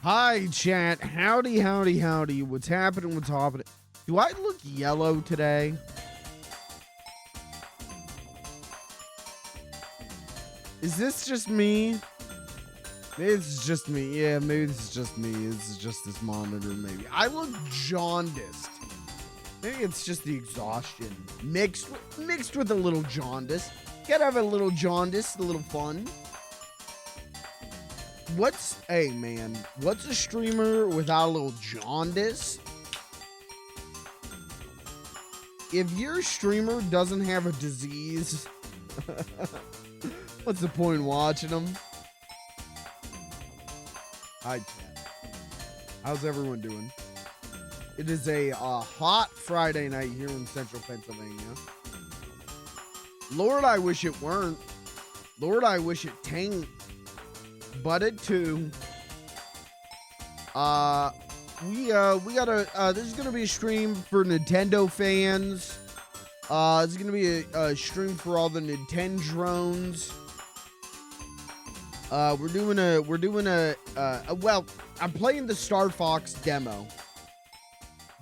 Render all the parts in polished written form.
Hi, chat. Howdy, howdy, howdy. What's happening? What's happening? Do I look yellow today? Is this just me? Maybe it's just me. Yeah, maybe this is just me. This is just this monitor, maybe. I look jaundiced. Maybe it's just the exhaustion mixed with a little jaundice. Gotta have a little jaundice, a little fun. Hey man, what's a streamer without a little jaundice? If your streamer doesn't have a disease, what's the point in watching them? Hi, chat. How's everyone doing? It is a hot Friday night here in central Pennsylvania. Lord, I wish it weren't. Lord, I wish it tain't. But it too. We gotta, this is gonna be a stream for Nintendo fans. This is gonna be a stream for all the Nintendo drones. Well, I'm playing the StarFox demo.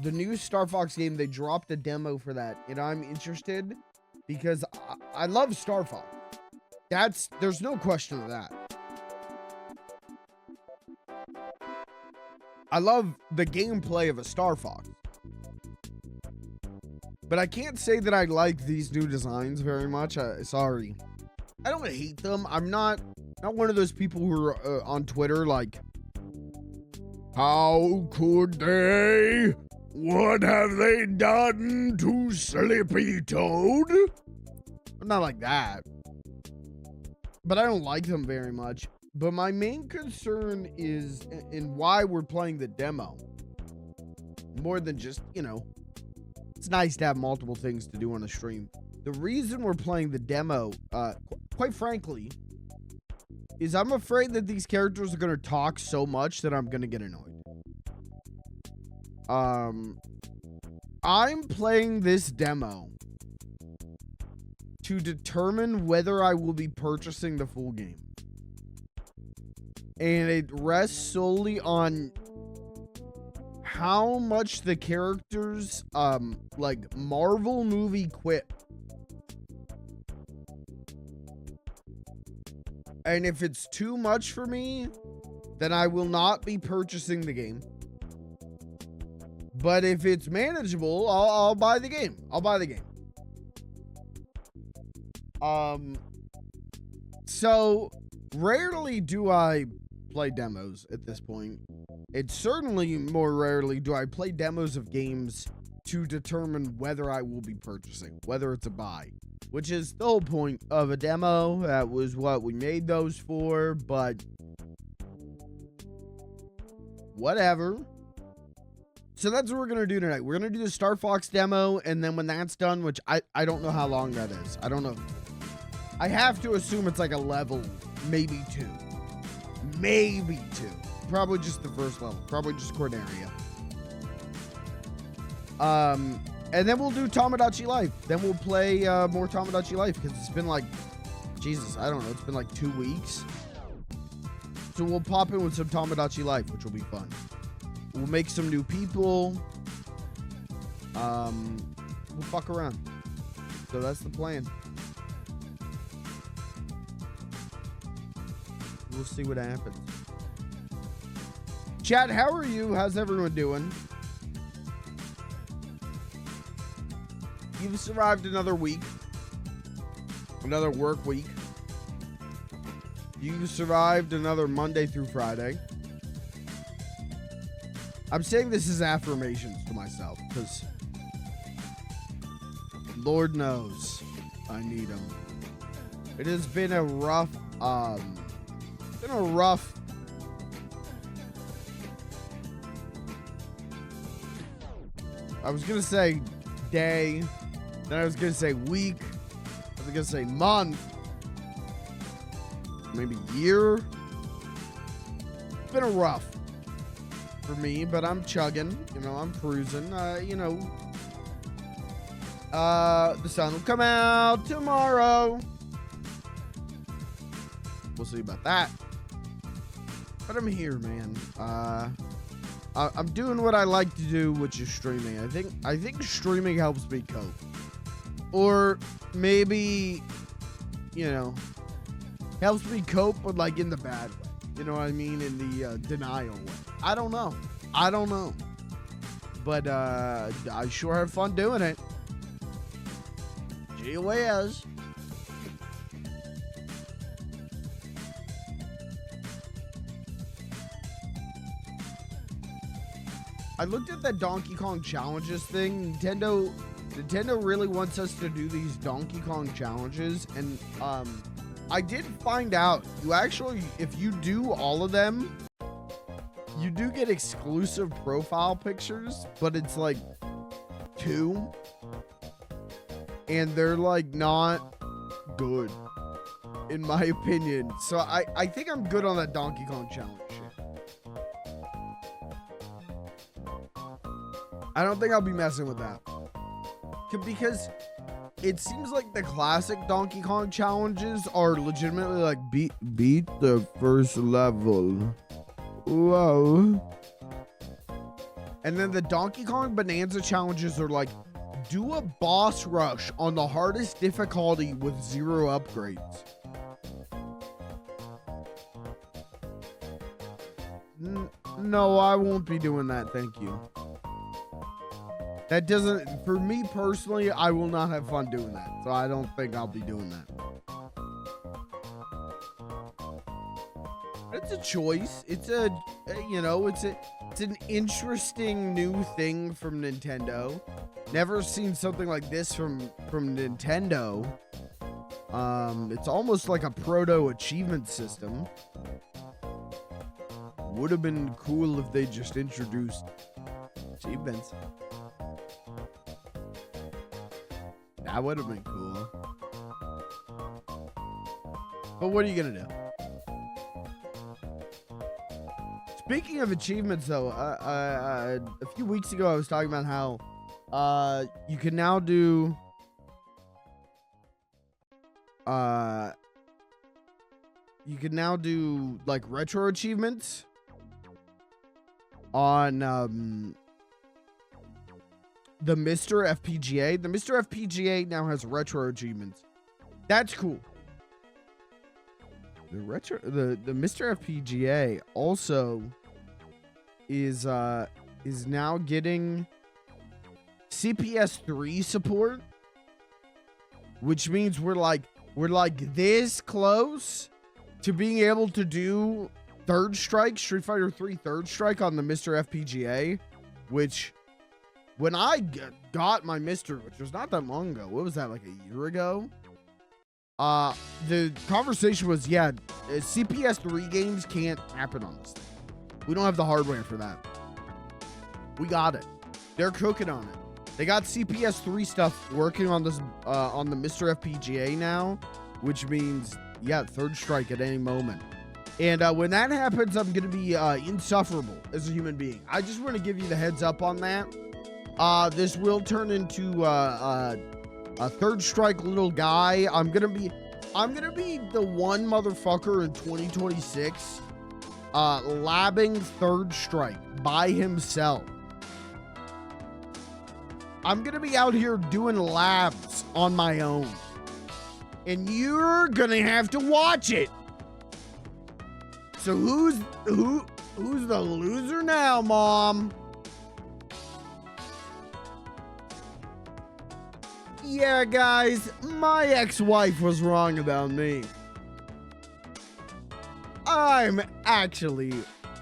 The new StarFox game, they dropped a demo for that, and I'm interested because I love StarFox. There's no question of that. I love the gameplay of a StarFox. But I can't say that I like these new designs very much. Sorry. I don't hate them. I'm not one of those people who are on Twitter like, how could they? What have they done to Slippy Toad? I'm not like that. But I don't like them very much. But my main concern is in why we're playing the demo. More than just, it's nice to have multiple things to do on a stream. The reason we're playing the demo, quite frankly, is I'm afraid that these characters are going to talk so much that I'm going to get annoyed. I'm playing this demo to determine whether I will be purchasing the full game. And it rests solely on how much the characters, like Marvel movie quip. And if it's too much for me, then I will not be purchasing the game. But if it's manageable, I'll buy the game. I'll buy the game. So rarely do I play demos at this point. It's certainly more rarely do I play demos of games to determine whether I will be purchasing, whether it's a buy, which is the whole point of a demo. That was what we made those for, but whatever. So that's what we're going to do tonight. We're going to do the StarFox demo, and then when that's done, which I don't know how long that is. I don't know. I have to assume it's like a level, maybe 2. Maybe 2. Probably just the first level. Probably just Corneria. And then we'll do Tomodachi Life. Then we'll play more Tomodachi Life, because it's been like, Jesus, I don't know. It's been like 2 weeks. So we'll pop in with some Tomodachi Life, which will be fun. We'll make some new people. We'll fuck around. So that's the plan. We'll see what happens. Chat, how are you? How's everyone doing? You've survived another week. Another work week. You've survived another Monday through Friday. I'm saying this as affirmations to myself, because Lord knows I need them. It has been a rough, I was going to say day, then I was going to say week, I was going to say month, maybe year. It's been a rough for me, but I'm chugging, I'm cruising, the sun will come out tomorrow. We'll see about that. But I'm here, man. I'm doing what I like to do, which is streaming. I think streaming helps me cope. Or maybe, you know, helps me cope, but like in the bad way. You know what I mean? In the denial way. I don't know. But I sure have fun doing it. Gee whiz. I looked at that Donkey Kong challenges thing. Nintendo really wants us to do these Donkey Kong challenges, and I did find out you actually, if you do all of them, you do get exclusive profile pictures, but it's like 2, and they're like not good, in my opinion. So I think I'm good on that Donkey Kong challenge shit. I don't think I'll be messing with that. Because it seems like the classic Donkey Kong challenges are legitimately like beat the first level. Whoa. And then the Donkey Kong Bonanza challenges are like, do a boss rush on the hardest difficulty with 0 upgrades. No, I won't be doing that, thank you. That doesn't, for me personally, I will not have fun doing that. So I don't think I'll be doing that. It's a choice. It's a, you know, it's an interesting new thing from Nintendo. Never seen something like this from Nintendo. It's almost like a proto achievement system. Would have been cool if they just introduced achievements. That would have been cool. But what are you gonna do? Speaking of achievements, though, a few weeks ago I was talking about how you can now do like retro achievements on the Mr. FPGA. The Mr. FPGA now has retro achievements. That's cool. The Mr. FPGA also is now getting CPS3 support, which means we're like this close to being able to do Third Strike, Street Fighter 3 Third Strike on the Mr. FPGA, which when I got my Mr., which was not that long ago, what was that, like a year ago? The conversation was, yeah, CPS3 games can't happen on this thing. We don't have the hardware for that. We got it. They're cooking on it. They got CPS3 stuff working on this, on the Mr. FPGA now, which means, yeah, Third Strike at any moment. And when that happens, I'm going to be insufferable as a human being. I just want to give you the heads up on that. This will turn into a Third Strike little guy. I'm gonna be the one motherfucker in 2026 labbing Third Strike by himself. I'm gonna be out here doing labs on my own, and you're gonna have to watch it. So who's the loser now, Mom? Yeah, guys, my ex-wife was wrong about me. I'm actually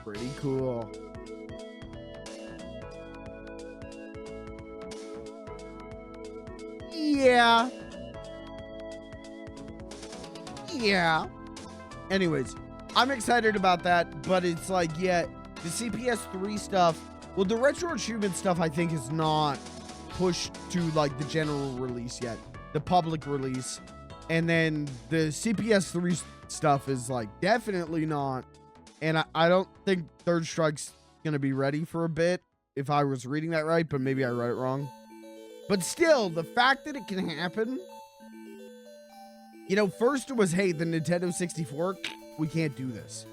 pretty cool. Yeah. Anyways, I'm excited about that, but it's like, yeah, the CPS3 stuff, well, the retro achievement stuff, I think, is not pushed to like the general release yet, the public release. And then the CPS3 stuff is like definitely not. And I don't think Third Strike's gonna be ready for a bit, if I was reading that right, but maybe I read it wrong. But still, the fact that it can happen, you know, first it was, hey, the Nintendo 64, we can't do this.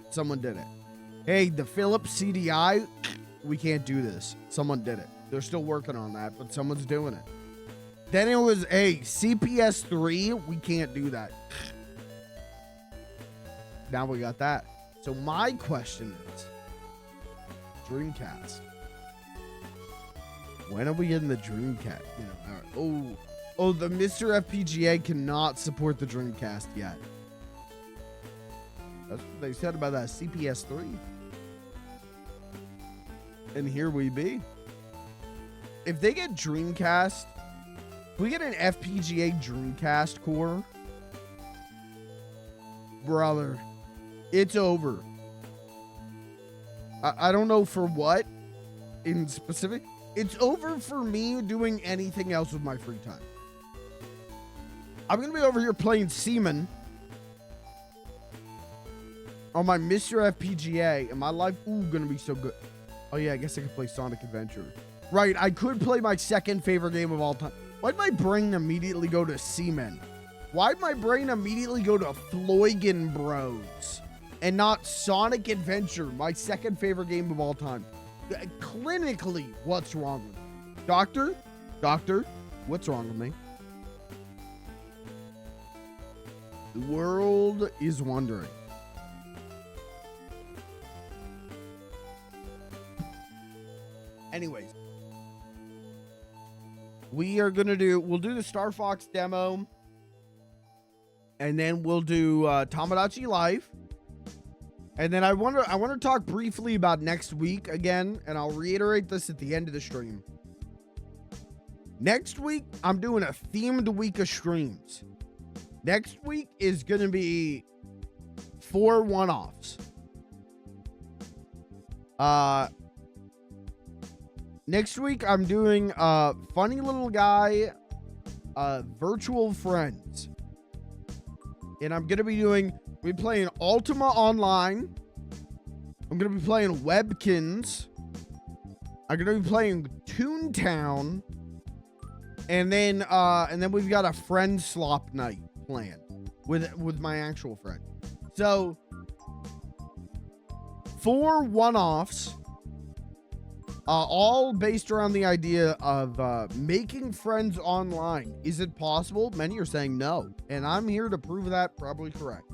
Someone did it. Hey, the Philips CDI, we can't do this. Someone did it. They're still working on that, but someone's doing it. Then it was, hey, CPS 3, we can't do that. Now we got that. So my question is, Dreamcast. When are we getting the Dreamcast? You know, oh, the Mr. FPGA cannot support the Dreamcast yet. That's what they said about that CPS 3. And here we be. If they get Dreamcast, if we get an FPGA Dreamcast core, brother, it's over. I don't know for what in specific. It's over for me doing anything else with my free time. I'm going to be over here playing Seaman on my Mr. FPGA, and my life, going to be so good. Oh, yeah, I guess I could play Sonic Adventure. Right, I could play my second favorite game of all time. Why'd my brain immediately go to Seaman? Why'd my brain immediately go to Floygan Bros and not Sonic Adventure, my second favorite game of all time? Clinically, what's wrong with me? Doctor, what's wrong with me? The world is wondering. Anyways, we'll do the StarFox demo, and then we'll do Tomodachi Life. And then I want to talk briefly about next week again, and I'll reiterate this at the end of the stream. Next week, I'm doing a themed week of streams. Next week is going to be 4 one-offs. Next week, I'm doing Funny Little Guy Virtual Friends. And I'm going to be playing Ultima Online. I'm going to be playing Webkins. I'm going to be playing Toontown. And then we've got a friend slop night planned with my actual friend. So 4 one-offs. All based around the idea of making friends online. Is it possible? Many are saying no, and I'm here to prove that probably correct.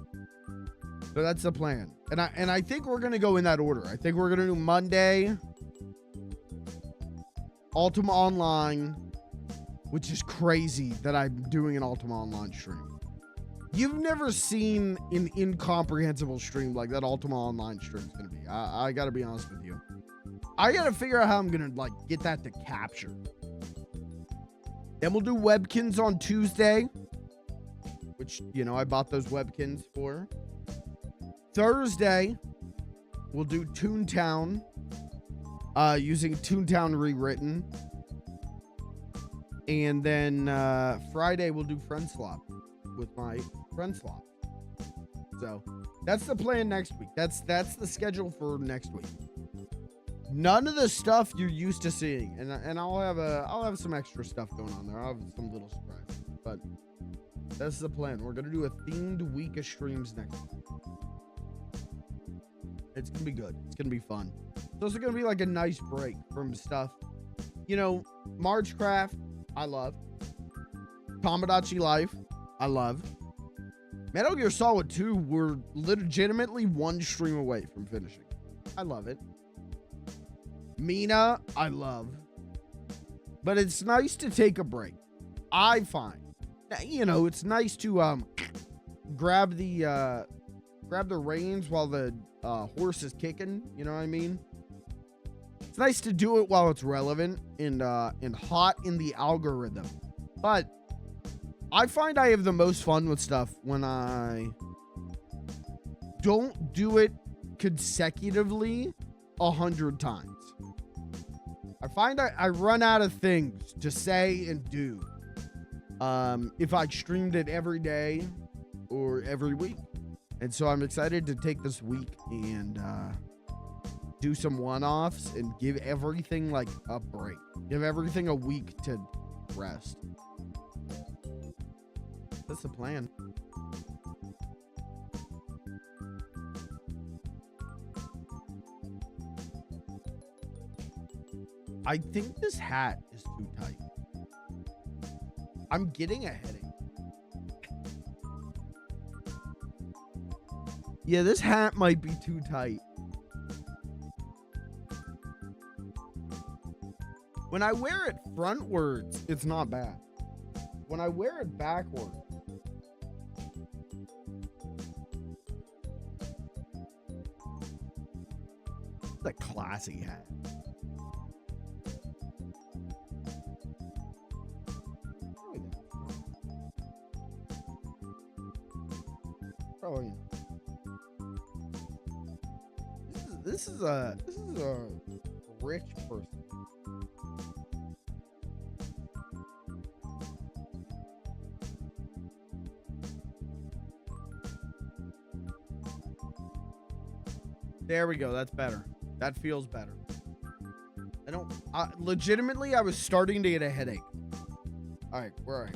So that's the plan, and I think we're gonna go in that order. I think we're gonna do Monday, Ultima Online, which is crazy that I'm doing an Ultima Online stream. You've never seen an incomprehensible stream like that Ultima Online stream is gonna be. I gotta be honest with you. I gotta figure out how I'm gonna get that to capture. Then we'll do Webkins on Tuesday, which, I bought those Webkins for. Thursday, we'll do Toontown, using Toontown Rewritten. And then Friday, we'll do Friend Swap with my Friend Swap. So that's the plan next week. That's the schedule for next week. None of the stuff you're used to seeing, and I'll have some extra stuff going on there. I'll have some little surprises, but that's the plan. We're gonna do a themed week of streams next week. It's gonna be good. It's gonna be fun. It's also gonna be like a nice break from stuff. Marchcraft, I love. Tomodachi Life, I love. Metal Gear Solid 2, we're legitimately one stream away from finishing. I love it. Mina, I love. But it's nice to take a break. I find. It's nice to grab the reins while the horse is kicking. You know what I mean? It's nice to do it while it's relevant and hot in the algorithm. But I find I have the most fun with stuff when I don't do it consecutively 100 times. I find I run out of things to say and do if I streamed it every day or every week. And so I'm excited to take this week and do some one-offs and give everything like a break. Give everything a week to rest. That's the plan. I think this hat is too tight. I'm getting a headache. Yeah, this hat might be too tight. When I wear it frontwards, it's not bad. When I wear it backwards, it's a classy hat. Probably. This is a rich person. There we go. That's better. That feels better. Legitimately, I was starting to get a headache. All right, we're all right.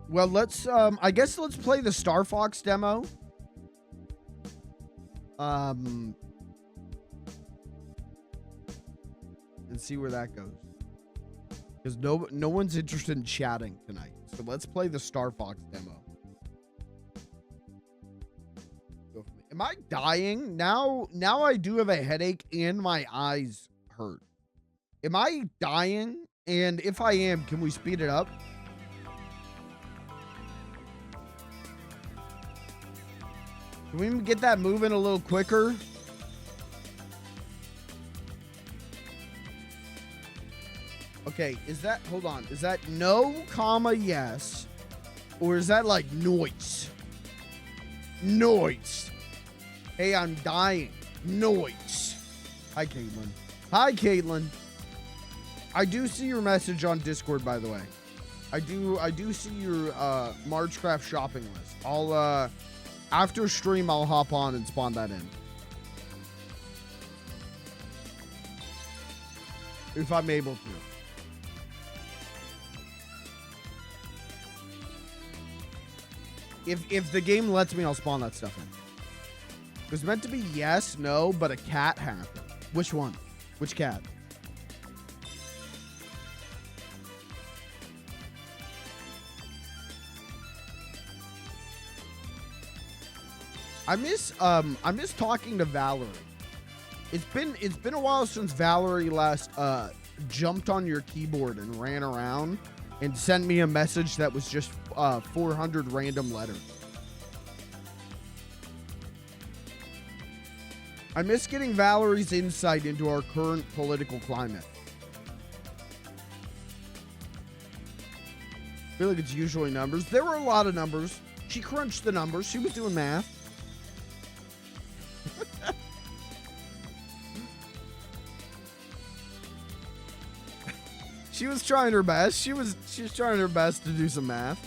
Well, let's, I guess let's play the StarFox demo. And see where that goes. Because no one's interested in chatting tonight. So let's play the StarFox demo. Am I dying? Now I do have a headache and my eyes hurt. Am I dying? And if I am, can we speed it up? Can we get that moving a little quicker? Okay, is that, hold on. Is that no, comma, yes? Or is that like noise? Noise. Hey, I'm dying. Noise. Hi, Caitlin. Hi, Caitlin. I do see your message on Discord, by the way. I do see your Marchcraft shopping list. I'll after stream I'll hop on and spawn that in. If I'm able to. If the game lets me, I'll spawn that stuff in. It was meant to be yes, no, but a cat happened. Which one? Which cat? I miss talking to Valerie. It's been a while since Valerie last jumped on your keyboard and ran around and sent me a message that was just 400 random letters. I miss getting Valerie's insight into our current political climate. I feel like it's usually numbers. There were a lot of numbers. She crunched the numbers. She was doing math. She was trying her best. She was trying her best to do some math.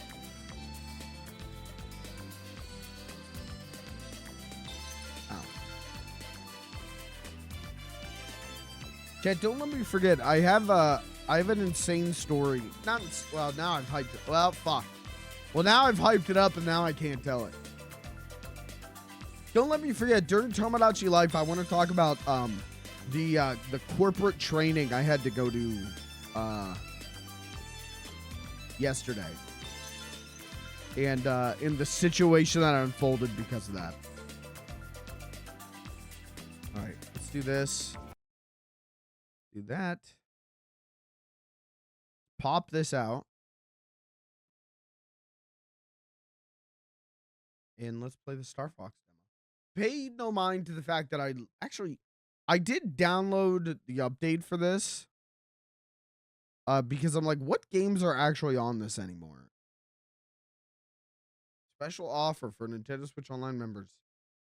Chat, don't let me forget. I have an insane story. Now I've hyped it. Well, fuck. Well, now I've hyped it up and now I can't tell it. Don't let me forget. During Tomodachi Life, I want to talk about the corporate training I had to go to yesterday, and in the situation that unfolded because of that. All right, let's do this. Do that. Pop this out. And let's play the StarFox demo. Pay no mind to the fact that I did download the update for this. Because I'm like, what games are actually on this anymore? Special offer for Nintendo Switch Online members.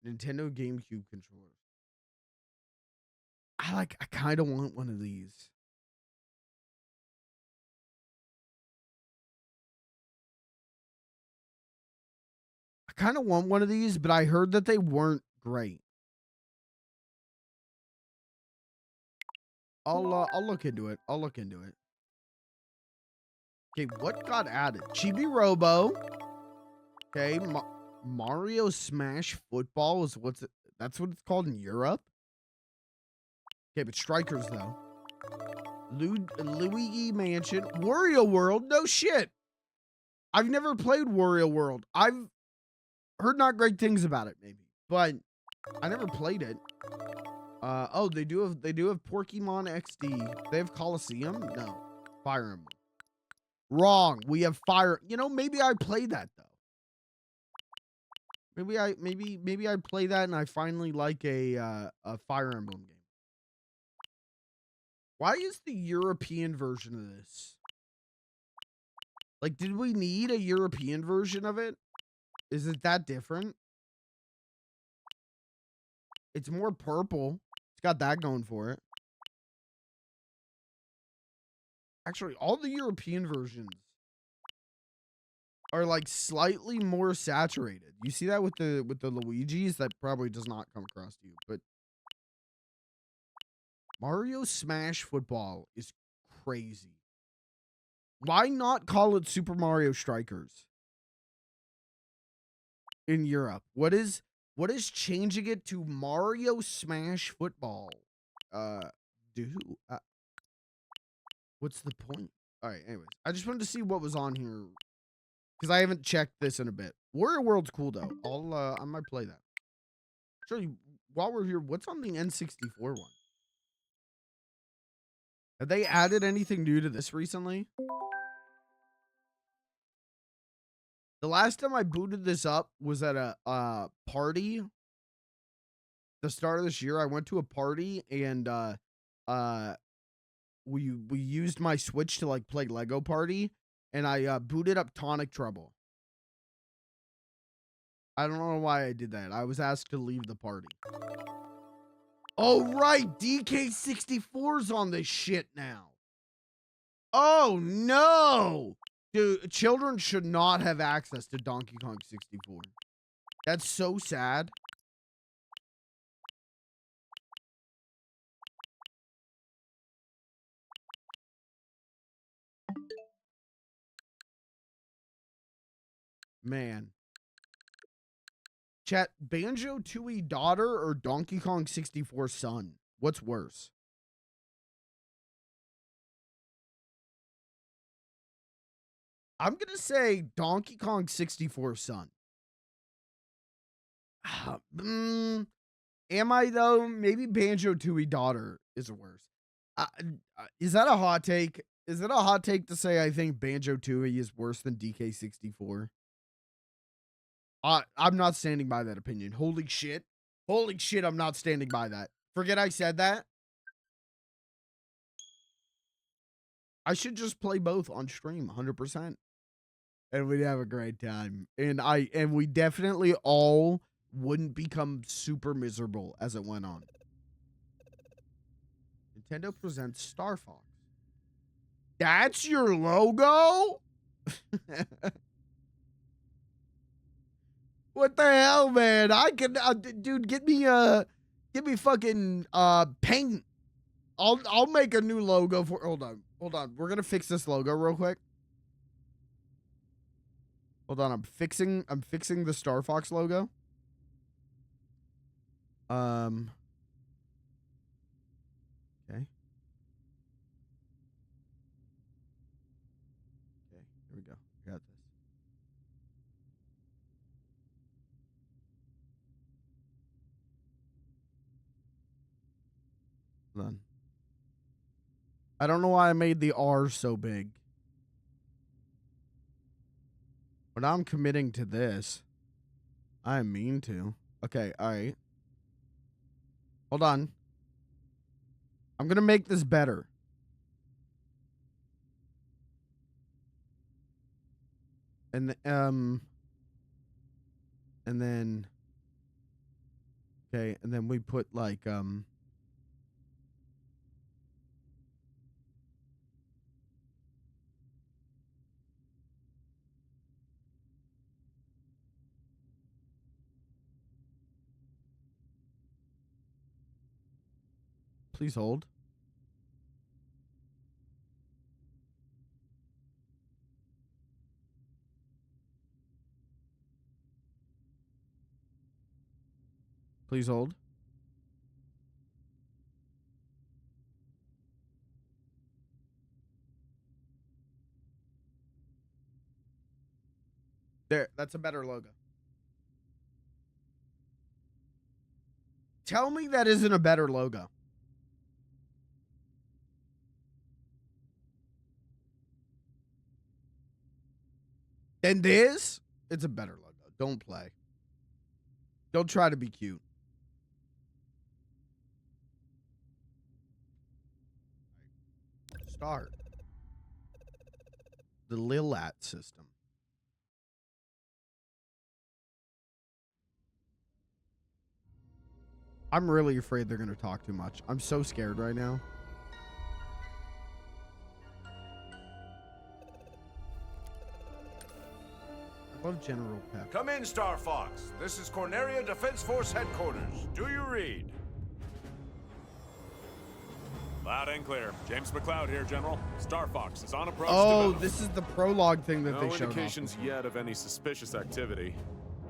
Nintendo GameCube controllers. I kind of want one of these. I kind of want one of these, but I heard that they weren't great. I'll look into it. I'll look into it. Okay, what got added? Chibi Robo. Okay, Mario Smash Football is that's what it's called in Europe. Okay, but strikers though. Luigi Mansion, Wario World. No shit. I've never played Wario World. I've heard not great things about it, maybe, but I never played it. Oh, they do have Pokemon XD. They have Coliseum? No. Fire Emblem. Wrong. We have Fire. You know, maybe I played that though. Maybe I play that and I finally like a Fire Emblem game. Why is the European version of this? Like, did we need a European version of it? Is it that different? It's more purple. It's got that going for it. Actually, all the European versions are like slightly more saturated. You see that with the Luigis? That probably does not come across to you, but Mario Smash Football is crazy. Why not call it Super Mario Strikers in Europe? What is changing it to Mario Smash Football? What's the point? All right, anyways, I just wanted to see what was on here because I haven't checked this in a bit. Wario World's cool though. I might play that. Sure, while we're here, what's on the N64 one? Have they added anything new to this recently? The last time I booted this up was at a party. The start of this year, I went to a party and we used my Switch to like play Lego Party, and I booted up Tonic Trouble. I don't know why I did that. I was asked to leave the party. Oh right, DK64's on this shit now. Oh no! Dude, children should not have access to Donkey Kong 64. That's so sad. Man. Chat, Banjo-Tooie daughter or Donkey Kong 64 son? What's worse? I'm going to say Donkey Kong 64 son. Am I though? Maybe Banjo-Tooie daughter is worse. Is that a hot take? Is it a hot take to say I think Banjo-Tooie is worse than DK64? I'm not standing by that opinion. Holy shit. Holy shit, I'm not standing by that. Forget I said that. I should just play both on stream 100%. And we'd have a great time. And we definitely all wouldn't become super miserable as it went on. Nintendo presents StarFox. That's your logo? What the hell, man? I can, dude, get me fucking paint. I'll make a new logo for. Hold on. We're gonna fix this logo real quick. Hold on. I'm fixing the StarFox logo. Okay. Okay. Here we go. Got this. Hold on. I don't know why I made the R so big. But I'm committing to this. I mean to. Okay, alright. Hold on. I'm gonna make this better. And then okay, and then we put like please hold. Please hold. There, that's a better logo. Tell me that isn't a better logo. And this, it's a better logo. Don't play. Don't try to be cute. Start. The Lilat system. I'm really afraid they're going to talk too much. I'm so scared right now. I love General Pep. Come in, StarFox. This is Corneria Defense Force Headquarters. Do you read? Loud and clear. James McLeod here, General. StarFox is on approach. Oh, this is the prologue thing that they showed. No indications yet of any suspicious activity.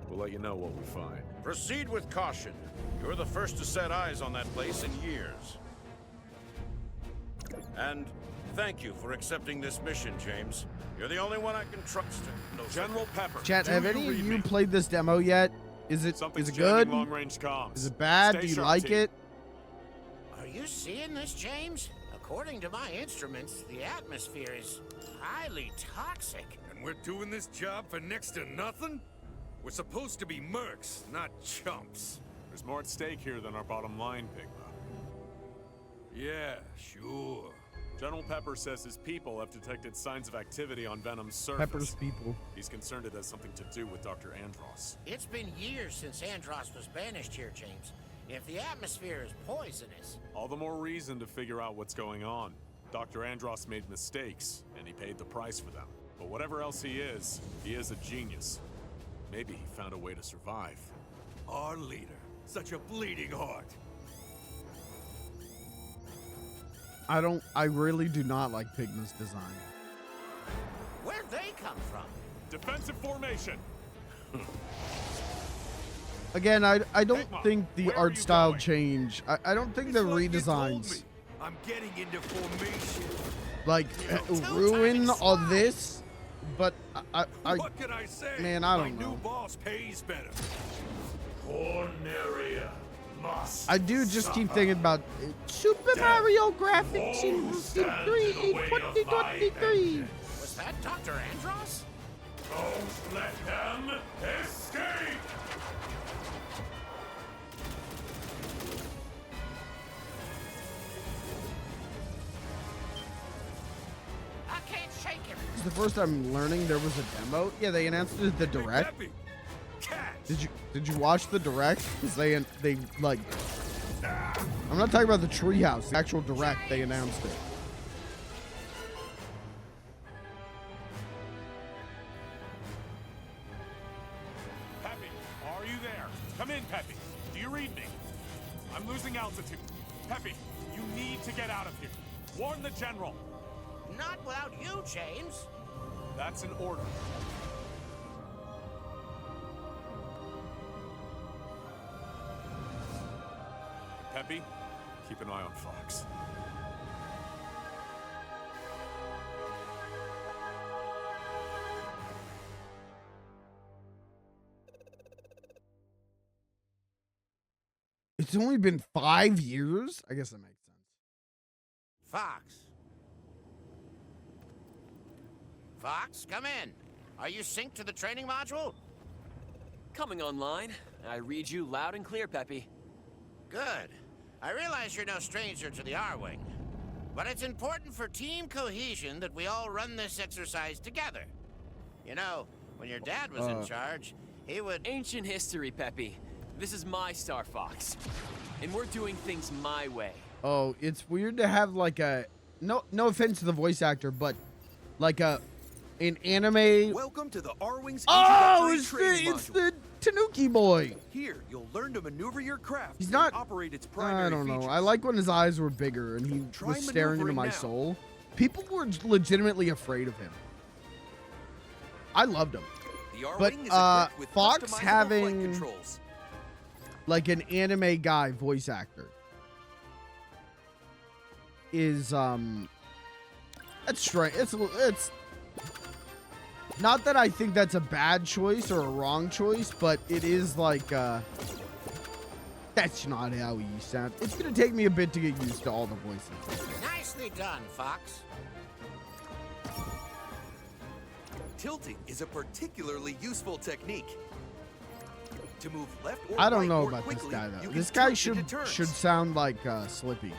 We'll let you know what we find. Proceed with caution. You're the first to set eyes on that place in years. And thank you for accepting this mission, James. You're the only one I can trust. General Pepper. Chat, have any of you played this demo yet? Is it good? Long-range comms. Is it bad? Stay Do you sharp, like team. it? Are you seeing this, James? According to my instruments, the atmosphere is highly toxic. And we're doing this job for next to nothing? We're supposed to be mercs, not chumps. There's more at stake here than our bottom line, Pigma. Yeah, sure. General Pepper says his people have detected signs of activity on Venom's surface. Pepper's people. He's concerned it has something to do with Dr. Andros. It's been years since Andros was banished here, James. If the atmosphere is poisonous... All the more reason to figure out what's going on. Dr. Andros made mistakes, and he paid the price for them. But whatever else he is a genius. Maybe he found a way to survive. Our leader. Such a bleeding heart. I really do not like Pigma's design. Where'd they come from? Defensive formation. Again, I don't Pigma, think the where are art you style going? change. I don't think It's the what you told redesigns me. I'm getting into formation. like Two ruin times all slide. this. But What can I say? man, I don't My know. new boss pays better. Corneria must. I do just keep thinking about Super Mario graphics in 2023. Was that Dr. Andros? Don't let them escape! I can't shake him. It's the first time I'm learning there was a demo. Yeah, they announced it at the direct. Peppy, catch. Did you watch the direct? Because they like. I'm not talking about the treehouse. The actual direct, they announced it. Peppy, are you there? Come in, Peppy. Do you read me? I'm losing altitude. Peppy, you need to get out of here. Warn the General. Not without you, James. That's an order. Peppy, keep an eye on Fox. It's only been 5 years? I guess that makes sense. Fox. Fox, come in. Are you synced to the training module? Coming online. I read you loud and clear, Peppy. Good. I realize you're no stranger to the R-Wing. But it's important for team cohesion that we all run this exercise together. You know, when your dad was in charge, he would... Ancient history, Peppy. This is my StarFox. And we're doing things my way. Oh, it's weird to have like a no offense to the voice actor, but like an anime. Welcome to the R-Wing's Oh, introductory training it's module. the Tanuki boy. Here, you'll learn to maneuver your craft. He's and not- operate its primary I don't know. features. I like when his eyes were bigger and he Try was staring into maneuvering my now. soul. People were legitimately afraid of him. I loved him. The R-Wing but, is equipped with Fox customizable having- flight controls. Like an anime guy voice actor is that's strange. It's Not that I think that's a bad choice or a wrong choice, but it is like, that's not how you sound. It's gonna take me a bit to get used to all the voices. Nicely done, Fox. Tilting is a particularly useful technique. To move left or I don't right know more about this quickly, guy you though. can This guy tilt into turns. should sound like Slippy.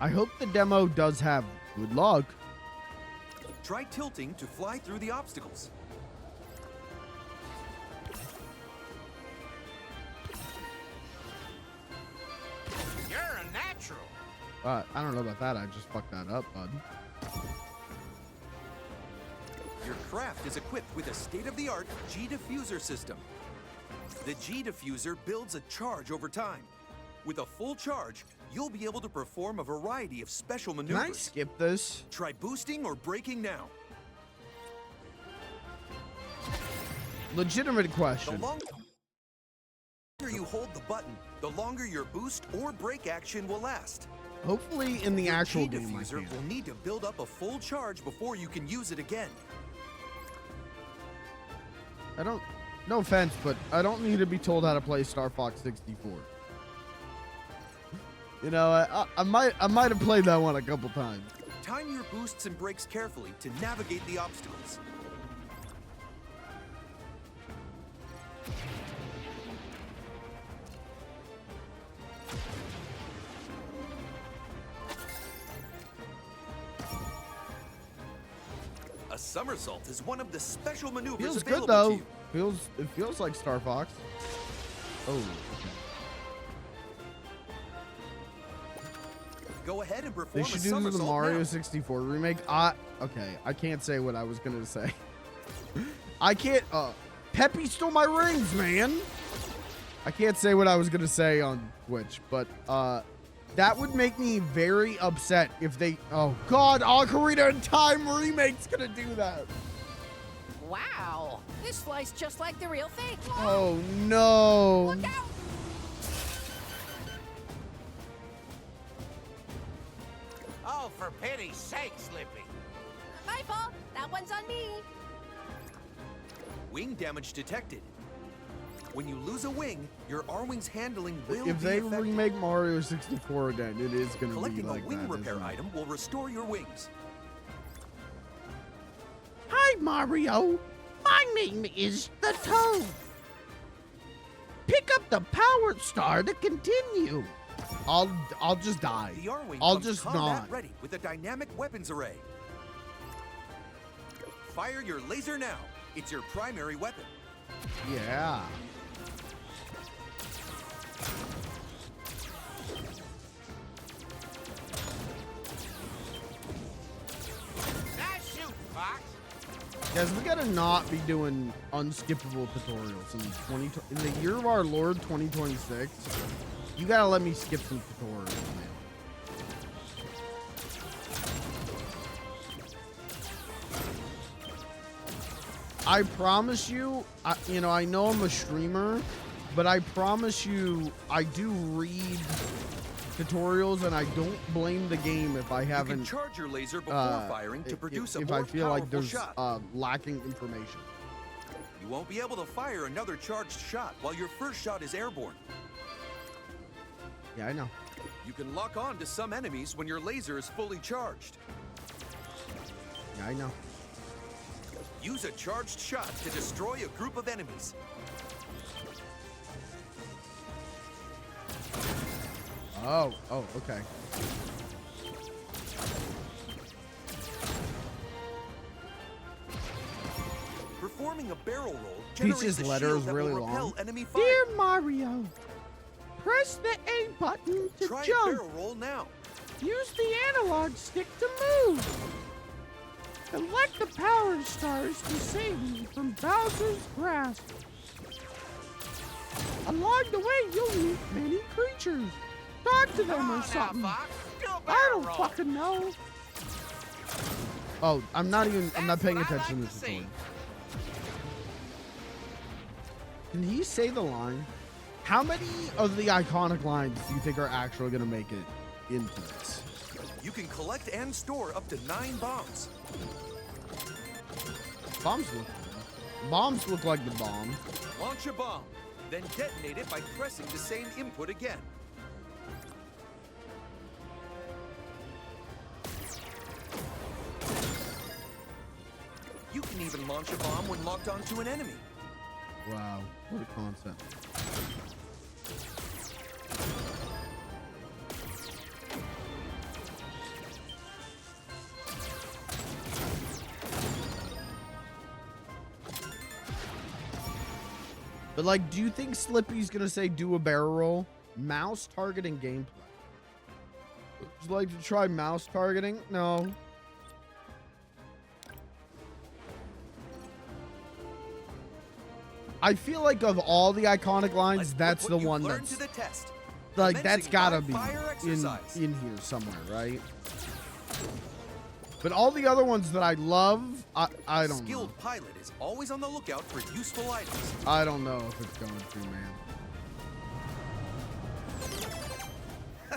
I hope the demo does have good luck. Try tilting to fly through the obstacles. You're a natural. I don't know about that. I just fucked that up, bud. Your craft is equipped with a state-of-the-art G-diffuser system. The G-diffuser builds a charge over time. With a full charge, you'll be able to perform a variety of special Can maneuvers. I skip this? Try boosting or braking now. Legitimate The question. longer you hold the button, the longer your boost or brake action will last. Hopefully in the Your actual game I G-diffuser can. will need to build up a full charge before you can use it again. No offense, but I don't need to be told how to play StarFox 64. You know, I might have played that one a couple times. Time your boosts and brakes carefully to navigate the obstacles. A somersault is one of the special maneuvers Feels available good though. to you. It feels like StarFox. Oh, okay. Go ahead and They perform a should do somersault the Mario now. 64 remake. Okay, I can't say what I was gonna say. I can't. Peppy stole my rings, man. I can't say what I was gonna say on Twitch, but that would make me very upset if they. Oh God, Ocarina of Time remake's gonna do that. Wow, this flies just like the real thing. Oh no. Look out! Oh, for pity's sake, Slippy. My fault. That one's on me. Wing damage detected. When you lose a wing, your R-Wing's handling will If be they affected. remake Mario 64 again, it is gonna be Collecting like a wing that. repair isn't it? item will restore your wings. Hi, Mario. My name is the Toad. Pick up the power star to continue. I'll just die. The R-Wing I'll comes just combat not. ready with a dynamic weapons array. Fire your laser now. It's your primary weapon. Yeah. Nice shoot, Fox. Guys, we gotta not be doing unskippable tutorials in the year of our Lord 2026. You gotta let me skip some tutorials, man. I promise you, I know I'm a streamer, but I promise you, I do read tutorials, and I don't blame the game if I You can haven't. charge your laser before firing to produce a if more I feel like powerful there's shot. lacking information. You won't be able to fire another charged shot while your first shot is airborne. Yeah, I know. You can lock on to some enemies when your laser is fully charged. Yeah, I know. Use a charged shot to destroy a group of enemies. Oh, okay. Performing a barrel roll generates Peach's a letter shield is that really will repel long. enemy fire. Dear Mario, press the A button to Try a jump. barrel roll now. Use the analog stick to move. Select the power stars to save you from Bowser's grasp. Along the way, you'll meet many creatures. Talk to them Come or on now, something. Fox. Do a I barrel don't roll. fucking know. Oh, I'm not That's paying what I attention like to to this see. recording. Can he say the line? How many of the iconic lines do you think are actually going to make it into this? You can collect and store up to 9 bombs. Bombs look like the bomb. Launch a bomb, then detonate it by pressing the same input again. You can even launch a bomb when locked onto an enemy. Wow, what a concept. But like, do you think Slippy's gonna say do a barrel roll? Mouse targeting gameplay. Would you like to try mouse targeting? No. I feel like of all the iconic lines, that's the one that's to the test. like that's gotta be in exercise. here somewhere, right? But all the other ones that I love, I don't know. Skilled pilot is always on the lookout for useful items. I don't know if it's going to,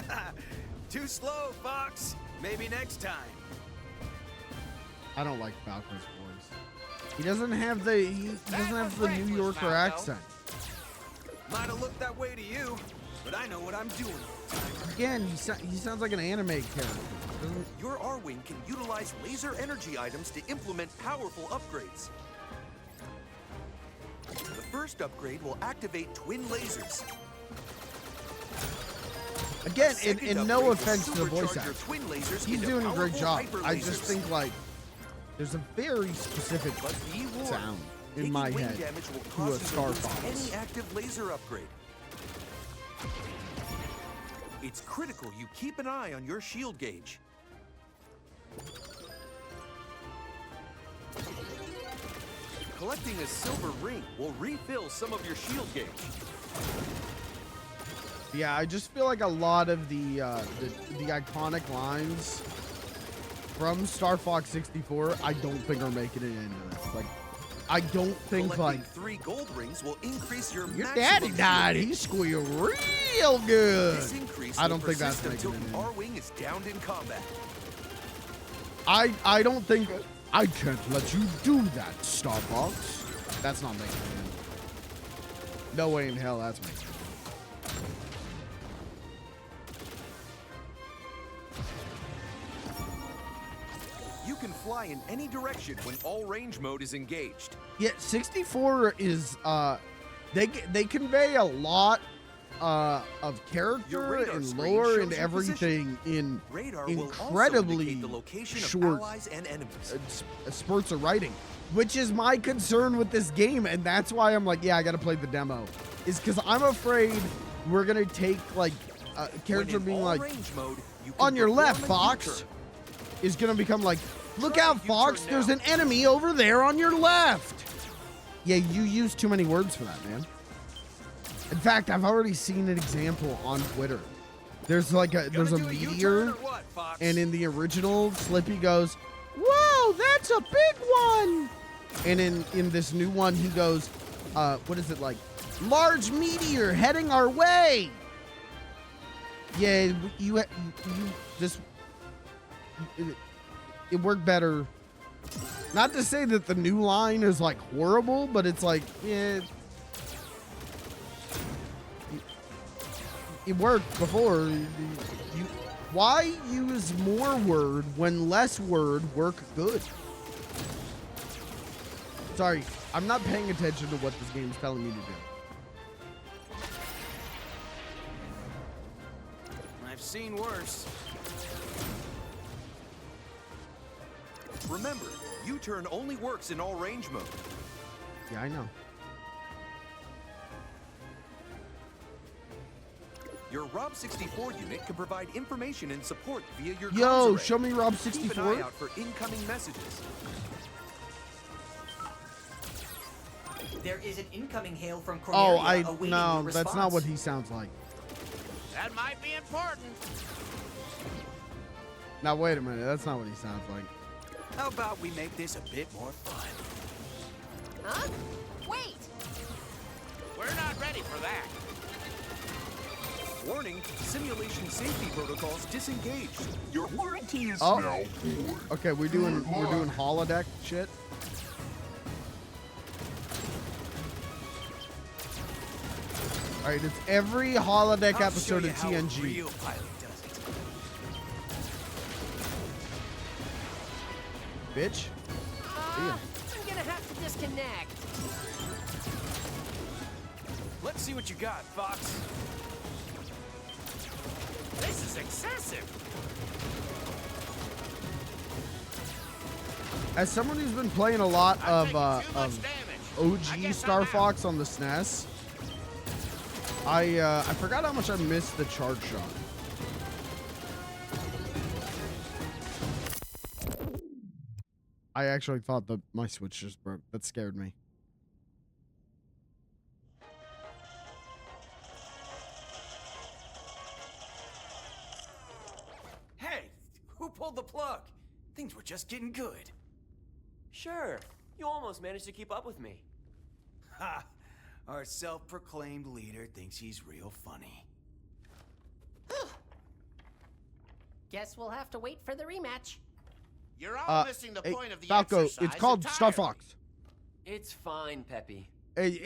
man. Too slow, Fox. Maybe next time. I don't like Falcon's voice. He doesn't have the New Yorker accent. Might have looked that way to you, but I know what I'm doing. Again, he sounds like an anime character. Your R-Wing can utilize laser energy items to implement powerful upgrades. The first upgrade will activate twin lasers. Again, and no offense to the voice actor, he's doing a great job. I just think like there's a very specific sound in my head to a StarFox. Any active laser upgrade. It's critical you keep an eye on your shield gauge. Collecting a silver ring will refill some of your shield gauge. Yeah, I just feel like a lot of the iconic lines from StarFox 64, I don't think are making it into this. Like, I don't think Collecting 3 gold rings will increase your daddy died. He squealed real good. This increase I don't think that's until making it the in. R-Wing is downed in combat. I don't think I can't let you do that, StarFox. That's not making it in. No way in hell that's making it in. You can fly in any direction when all range mode is engaged. Yeah, 64 is they convey a lot of character and lore and everything in incredibly short spurts of writing, which is my concern with this game, and that's why I'm like, yeah, I gotta play the demo, is because I'm afraid we're gonna take like a character being like, on your left, Fox, is gonna become like, look out, Fox, there's an enemy over there on your left. Yeah, you use too many words for that, man. In fact, I've already seen an example on Twitter. There's like a meteor, and in the original, Slippy goes, "Whoa, that's a big one!" And in this new one, he goes, "What is it like? Large meteor heading our way." Yeah, it worked better. Not to say that the new line is like horrible, but it's like, yeah. It worked before. Why use more word when less word work good? Sorry, I'm not paying attention to what this game's telling me to do. I've seen worse. Remember, U-turn only works in all range mode. Yeah, I know. Your Rob 64 unit can provide information and support via your Yo, comms array. show me Rob Keep 64. an eye out for incoming messages. There is an incoming hail from Cornelia. Oh, no, that's not what he sounds like. That might be important. Now wait a minute, that's not what he sounds like. How about we make this a bit more fun? Huh? Wait! We're not ready for that. Warning, simulation safety protocols disengaged. Your warranty is Oh. now void. Okay, we're doing holodeck shit. All right, it's every holodeck episode of TNG. Real pilot does it. Bitch. Yeah. I'm gonna have to disconnect. Let's see what you got, Fox. This is excessive. As someone who's been playing a lot of damage. OG StarFox on the SNES, I forgot how much I missed the charge shot. I actually thought that my Switch just broke. That scared me. Hey, who pulled the plug? Things were just getting good. Sure, you almost managed to keep up with me. Ha! Our self-proclaimed leader thinks he's real funny. Guess we'll have to wait for the rematch. You're all missing the hey, point of the Falco, exercise it's called entirely. StarFox. It's fine, Peppy. His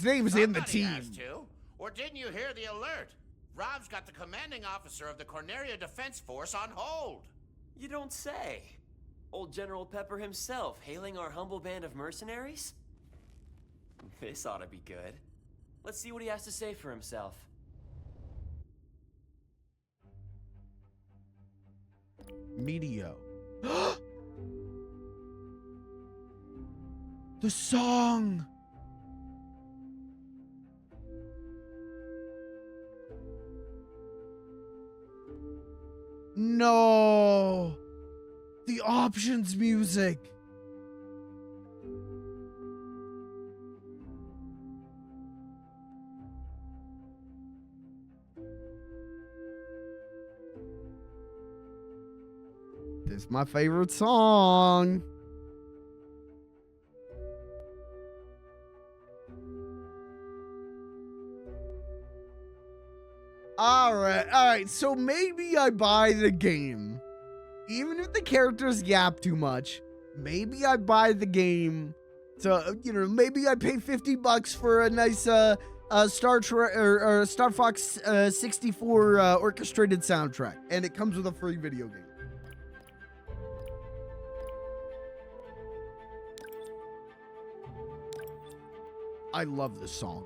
name's in the Somebody team. has to. Or didn't you hear the alert? Rob's got the commanding officer of the Corneria Defense Force on hold. You don't say. Old General Pepper himself hailing our humble band of mercenaries? This ought to be good. Let's see what he has to say for himself. Medio. The song. No. The options music. This is my favorite song. All right. So maybe I buy the game. Even if the characters yap too much, maybe I buy the game. So, maybe I pay $50 for a nice StarFox 64 orchestrated soundtrack, and it comes with a free video game. I love this song.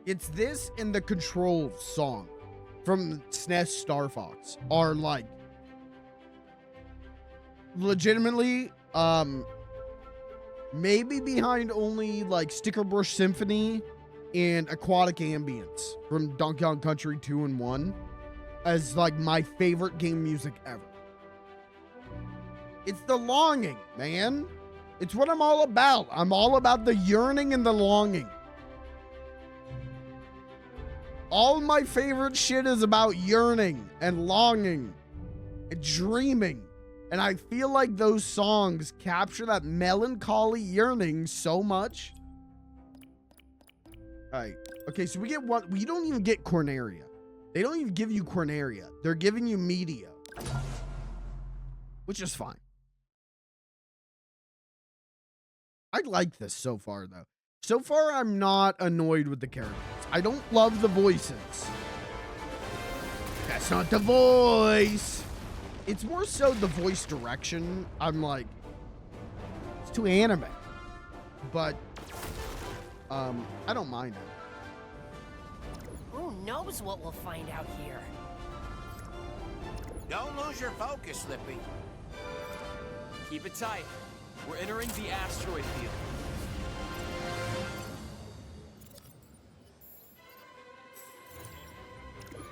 It's this and the Control song from SNES StarFox are like legitimately maybe behind only like Sticker Brush Symphony and Aquatic Ambience from Donkey Kong Country 2 and 1 as like my favorite game music ever. It's the longing, man. It's what I'm all about. I'm all about the yearning and the longing. All my favorite shit is about yearning and longing and dreaming. And I feel like those songs capture that melancholy yearning so much. All right. Okay, so we get one. We don't even get Corneria. They don't even give you Corneria. They're giving you Medio, which is fine. I like this so far, though. So far, I'm not annoyed with the characters. I don't love the voices. That's not the voice. It's more so the voice direction. I'm like, it's too anime. But, I don't mind it. Who knows what we'll find out here? Don't lose your focus, Slippy. Keep it tight. We're entering the asteroid field.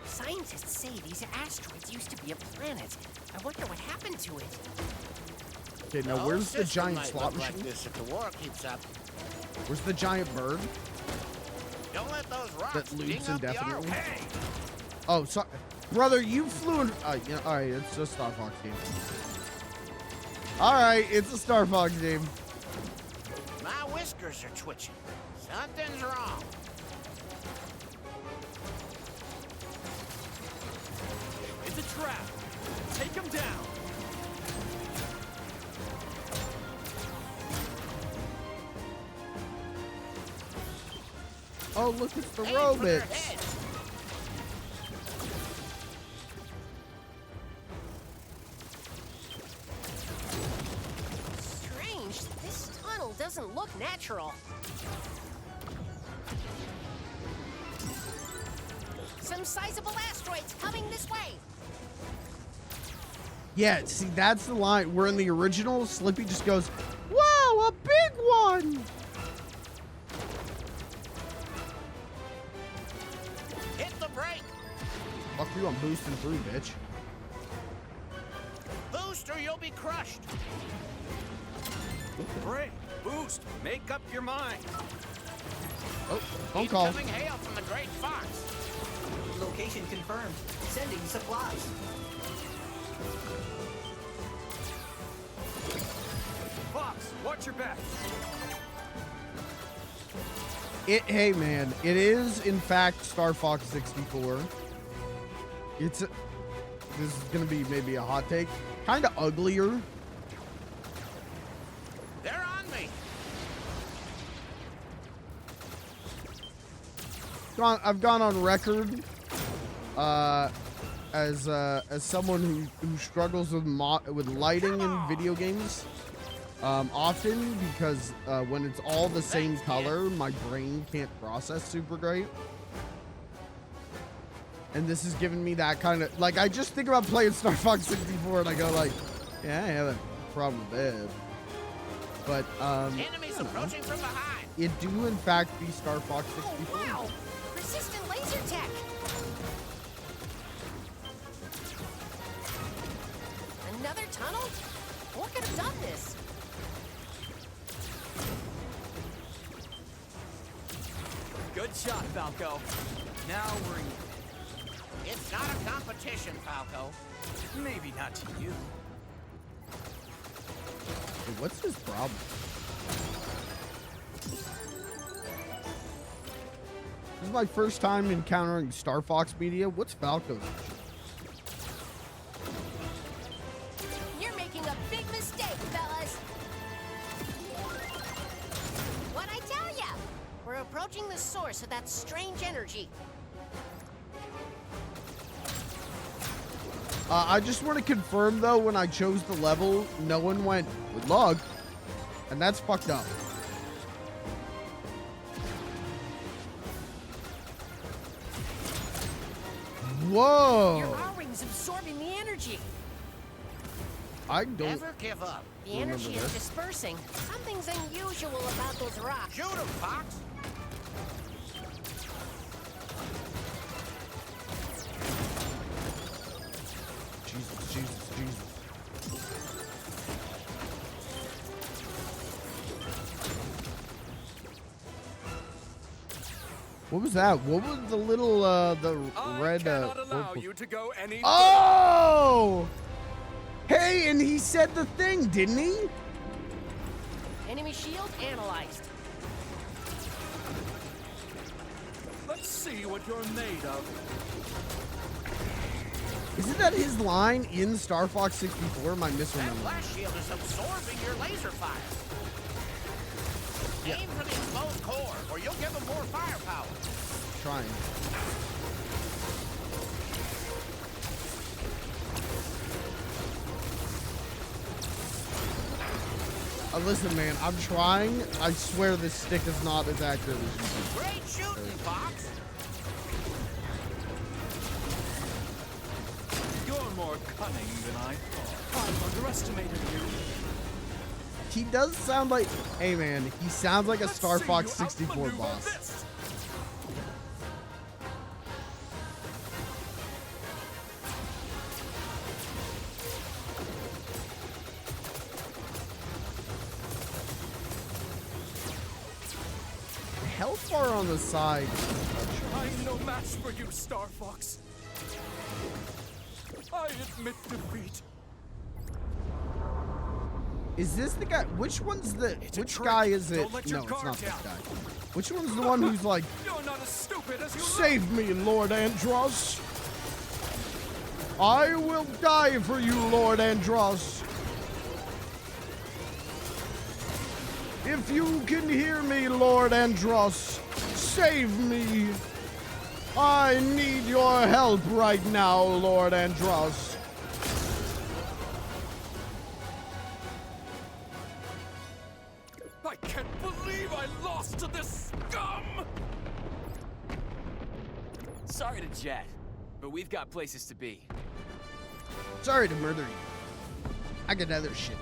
Scientists say these asteroids used to be a planet. I wonder what happened to it. Okay, now where's the giant slot machine? Like this if the war keeps up. Where's the giant bird? Don't let those rocks That loops ding up the indefinitely? Hey! Oh, sorry. Brother, you flew in... all right, it's a Star Fox game. All right, it's a Star Fox game. My whiskers are twitching. Something's wrong. trap. Take him down. Oh, look, it's the Aim for their robots. heads. Strange. This tunnel doesn't look natural. Some sizable asteroids coming this way. Yeah, see, that's the line. Where in the original, Slippy just goes, "Whoa, a big one!" Hit the brake. Fuck you, I'm boosting through, bitch. Boost or you'll be crushed. Brake, boost, make up your mind. Oh, phone call. Incoming hail from the Great Fox. Location confirmed. Sending supplies. Fox, watch your back. Hey man, it is in fact StarFox 64. This is gonna be maybe a hot take. Kind of uglier. They're on me. I've gone on record as someone who struggles with lighting in video games often, because when it's all the same color, my brain can't process super great. And this is giving me that kind of, like, I just think about playing StarFox 64 and I go like, yeah, I have a problem with that. But Enemies approaching from behind. it do in fact be StarFox 64. Oh, wow. Persistent laser tech. Another tunnel? What could have done this? Good shot, Falco. Now we're even. It's not a competition, Falco. Maybe not to you. Dude, what's his problem? This is my first time encountering StarFox media. What's Falco's issue? You're making a big mistake, fellas. What'd I tell ya? We're approaching the source of that strange energy. I just want to confirm, though, when I chose the level, no one went with log, and that's fucked up. Whoa! Your R-ring's absorbing the energy. I don't. Never give up. The energy is dispersing. Something's unusual about those rocks. Shoot him, Fox. Jesus. What was that? What was the little, the red, I cannot allow you to go any Oh! Hey, and he said the thing, didn't he? Enemy shield analyzed. Let's see what you're made of. Isn't that his line in StarFox 64? Am I That misremembering? flash shield is absorbing your laser fire. Aim for the exposed core, or you'll give them more firepower. Trying. Listen, man, I'm trying. I swear this stick is not as accurate as you think. Great shooting, Fox. You're more cunning than I thought. I've underestimated you. He does sound like, hey man, he sounds like a StarFox 64 boss. This. Health bar on the side. I'm no match for you, StarFox. I admit defeat. Is this the guy? Which one's the? It's a Which trick. guy is it? Don't let your No, it's guard not this down. guy. Which one's the one who's like, You're not as stupid as you "Save me, Lord Andros"? I will die for you, Lord Andros. If you can hear me, Lord Andros, save me. I need your help right now, Lord Andros. I can't believe I lost to this scum! Sorry to Jet, but we've got places to be. Sorry to murder you. I got other shit.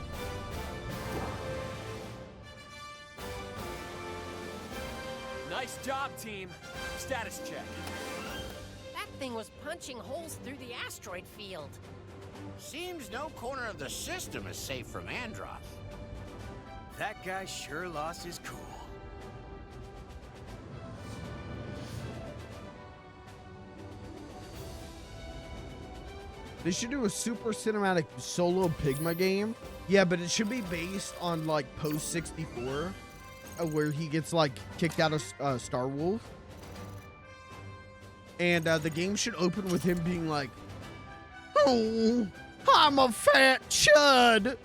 Nice job, team. Status check. That thing was punching holes through the asteroid field. Seems no corner of the system is safe from Andros. That guy sure lost his cool. They should do a super cinematic solo Pigma game. Yeah, but it should be based on like post 64, where he gets like kicked out of Star Wolf. And the game should open with him being like, "Oh, I'm a fat chud.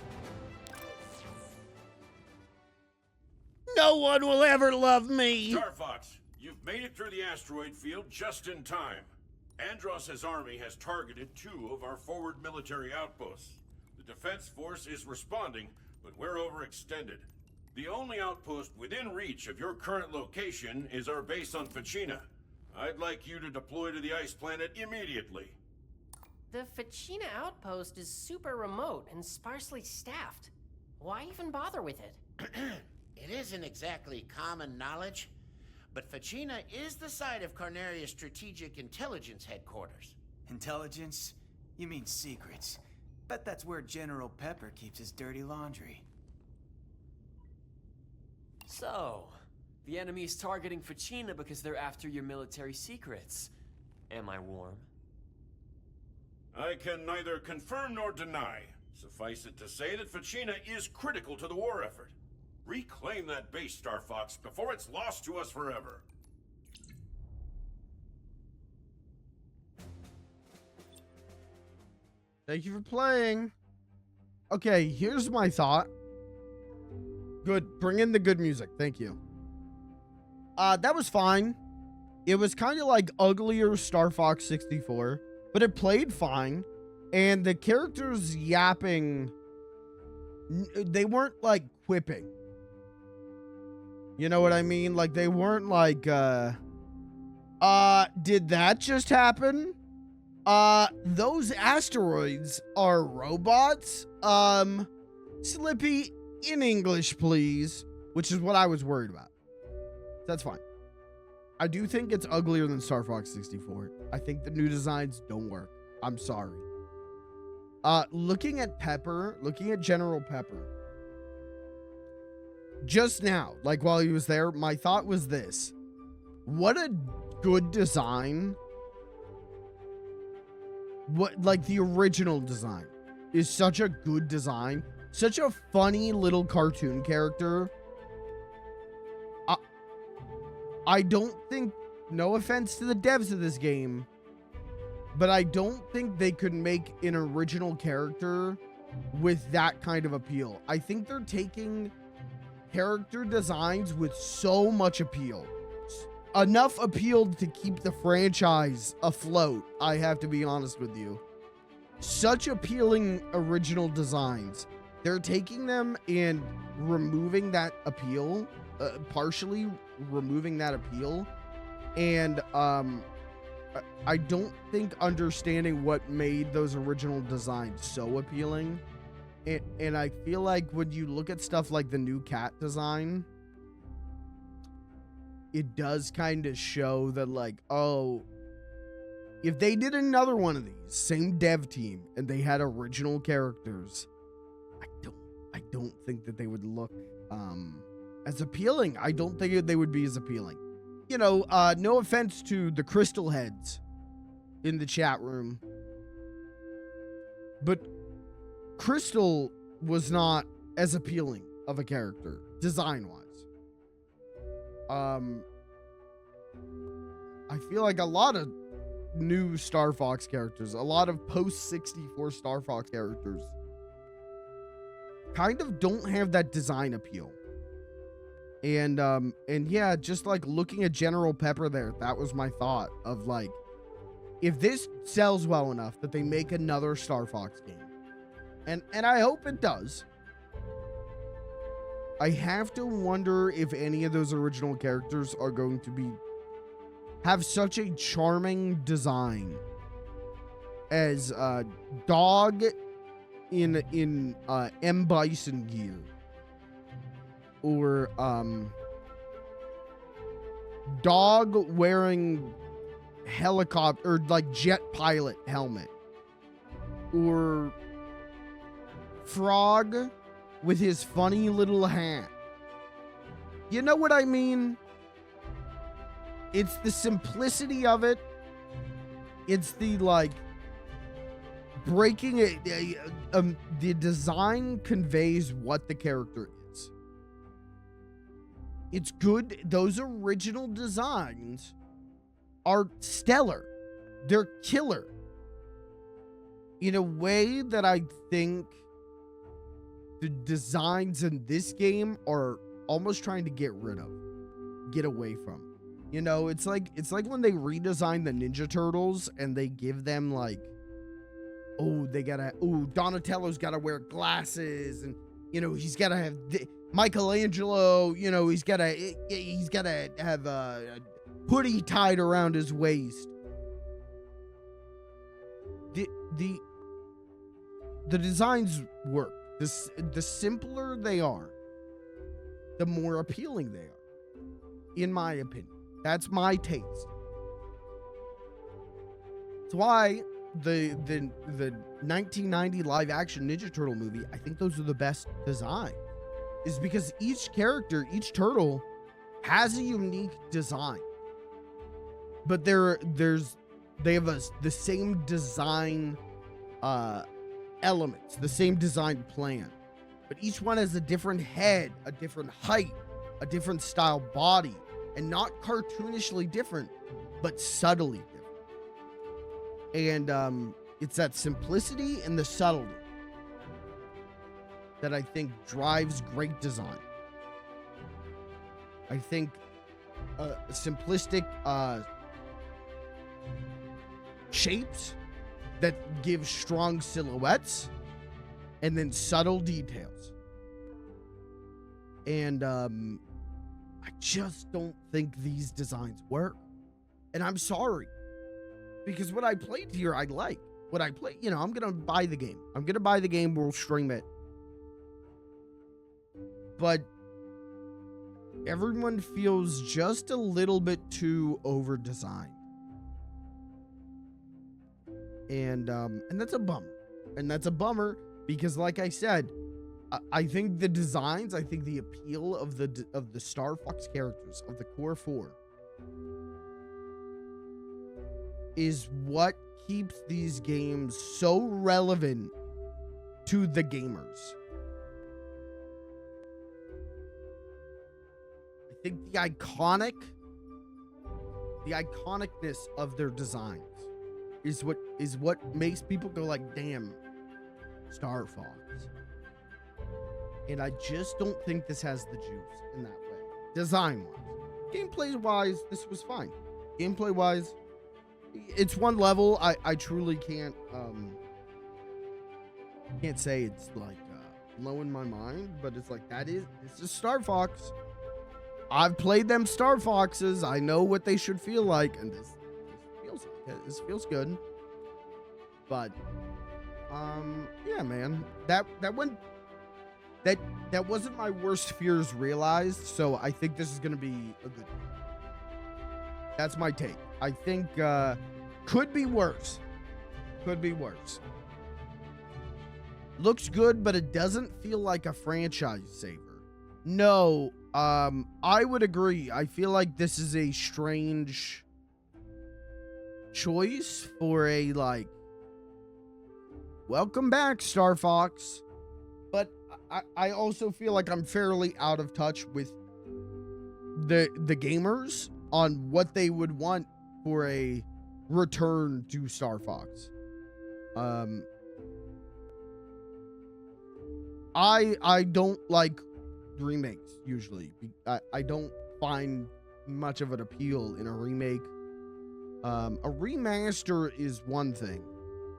No one will ever love me." StarFox, you've made it through the asteroid field just in time. Andros' army has targeted 2 of our forward military outposts. The defense force is responding, but we're overextended. The only outpost within reach of your current location is our base on Fachina. I'd like you to deploy to the ice planet immediately. The Fachina outpost is super remote and sparsely staffed. Why even bother with it? It isn't exactly common knowledge, but Fachina is the site of Carnaria's Strategic Intelligence Headquarters. Intelligence? You mean secrets. Bet that's where General Pepper keeps his dirty laundry. So, the enemy's targeting Fachina because they're after your military secrets. Am I warm? I can neither confirm nor deny. Suffice it to say that Fachina is critical to the war effort. Reclaim that base, StarFox, before it's lost to us forever. Thank you for playing. Okay, here's my thought. Good. Bring in the good music. Thank you. That was fine. It was kind of like uglier Star Fox 64, but it played fine. And the characters yapping, they weren't like quipping. You know what I mean? Like they weren't like, did that just happen? Those asteroids are robots. Slippy, in English, please. Which is what I was worried about. That's fine. I do think it's uglier than Star Fox 64. I think the new designs don't work. I'm sorry. Looking at Pepper, looking at General Pepper. Just now, like while he was there, my thought was this. What a good design. What, like the original design is such a good design. Such a funny little cartoon character. I don't think, no offense to the devs of this game, but I don't think they could make an original character with that kind of appeal. I think they're taking character designs with so much appeal. Enough appeal to keep the franchise afloat, I have to be honest with you. Such appealing original designs. They're taking them and removing that appeal, partially removing that appeal. And I don't think understanding what made those original designs so appealing. And I feel like when you look at stuff like the new cat design, it does kind of show that like, oh, if they did another one of these, same dev team, and they had original characters, I don't think that they would look as appealing. I don't think they would be as appealing. You know, no offense to the Crystal Heads in the chat room, but Crystal was not as appealing of a character design-wise. I feel like a lot of new StarFox characters, a lot of post-64 StarFox characters kind of don't have that design appeal. And yeah, just like looking at General Pepper there, that was my thought of like, if this sells well enough that they make another StarFox game, and I hope it does, I have to wonder if any of those original characters are going to have such a charming design as Dog in M. Bison gear, or Dog wearing helicopter or like jet pilot helmet, or Frog with his funny little hat. You know what I mean? It's the simplicity of it. It's the like breaking it. The design conveys what the character is. It's good. Those original designs are stellar. They're killer. In a way that I think the designs in this game are almost trying to get rid of, get away from. You know, it's like when they redesign the Ninja Turtles and they give them like, Donatello's gotta wear glasses, and you know he's gotta have Michelangelo. You know he's gotta have a hoodie tied around his waist. The designs work. The simpler they are, the more appealing they are, in my opinion. That's my taste. That's why the 1990 live action Ninja Turtle movie, I think those are the best design, is because each character, each turtle has a unique design, but they have the same design elements, the same design plan, but each one has a different head, a different height, a different style body, and not cartoonishly different, but subtly different. And it's that simplicity and the subtlety that I think drives great design. I think simplistic shapes that give strong silhouettes, and then subtle details. And I just don't think these designs work. And I'm sorry, because what I played here, I like. What I play, you know, I'm gonna buy the game. We'll stream it. But everyone feels just a little bit too over-designed. And that's a bummer. And that's a bummer because, like I said, I think the designs, I think the appeal of the StarFox characters, of the core 4, is what keeps these games so relevant to the gamers. I think the iconicness of their designs is what makes people go like, damn, StarFox. And I just don't think this has the juice in that way. Design-wise. Gameplay-wise, this was fine. Gameplay-wise, it's one level. I truly can't say it's like blowing my mind, but it's like, this is StarFox. I've played them StarFoxes. I know what they should feel like, and this feels like it. This feels good. But yeah, man, that wasn't my worst fears realized, so I think this is gonna be a good one. That's my take. I think could be worse. Looks good, but it doesn't feel like a franchise saver. No, I would agree. I feel like this is a strange choice for a, like, welcome back, StarFox. But I also feel like I'm fairly out of touch with the gamers on what they would want for a return to StarFox. I don't like remakes usually. I don't find much of an appeal in a remake. A remaster is one thing.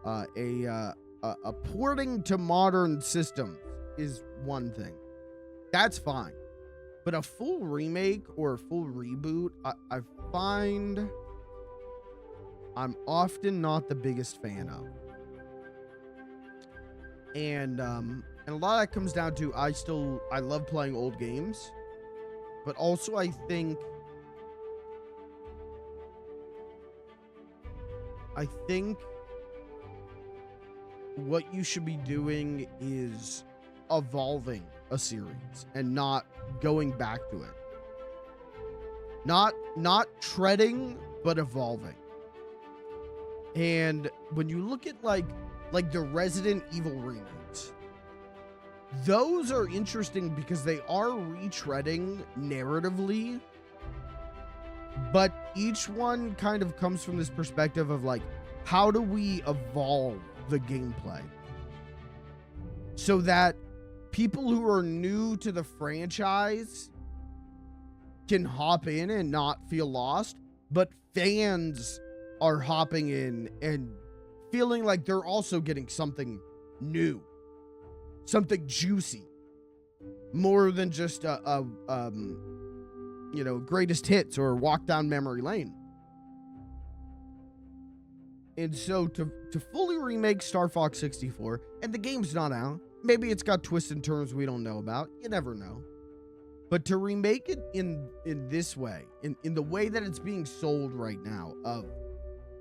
A porting to modern systems is one thing. That's fine. But a full remake or a full reboot, I find I'm often not the biggest fan of. And a lot of that comes down to I love playing old games, but also I think what you should be doing is evolving a series and not going back to it. Not treading, but evolving. And when you look at like the Resident Evil remakes, those are interesting because they are retreading narratively, but each one kind of comes from this perspective of like, how do we evolve the gameplay so that people who are new to the franchise can hop in and not feel lost, but fans are hopping in and feeling like they're also getting something new, something juicy, more than just a greatest hits or walk down memory lane. And so to fully remake Star Fox 64, and the game's not out, maybe it's got twists and turns we don't know about, you never know. But to remake it in this way, in the way that it's being sold right now,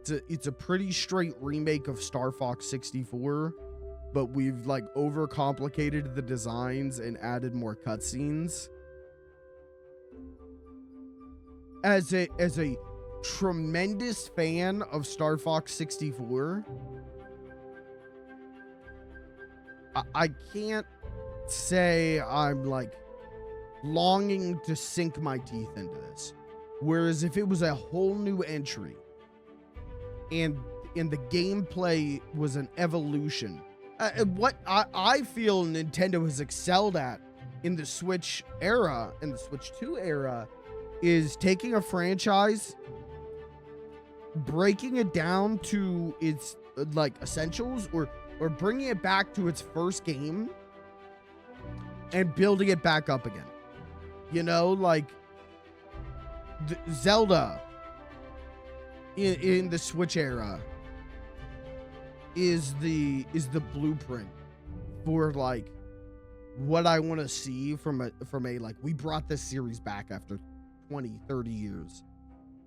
it's a pretty straight remake of Star Fox 64, but we've like overcomplicated the designs and added more cutscenes. As a tremendous fan of Star Fox 64, I can't say I'm like longing to sink my teeth into this. Whereas if it was a whole new entry and the gameplay was an evolution, what I feel Nintendo has excelled at in the Switch era, in the Switch 2 era, is taking a franchise, breaking it down to its like essentials, or bringing it back to its first game and building it back up again. You know, like Zelda in the Switch era is the blueprint for like what I want to see from a like, we brought this series back after 20, 30 years.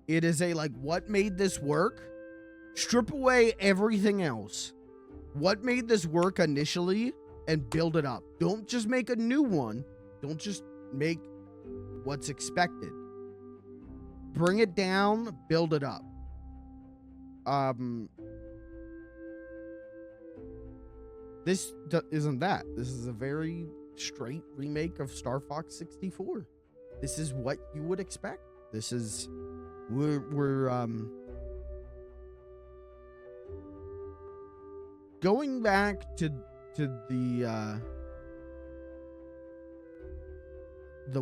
It is a like, what made this work? Strip away everything else. What made this work initially and build it up. Don't just make a new one. Don't just make what's expected. Bring it down, build it up. This isn't that. This is a very straight remake of Star Fox 64. This is what you would expect. This is we're going back to the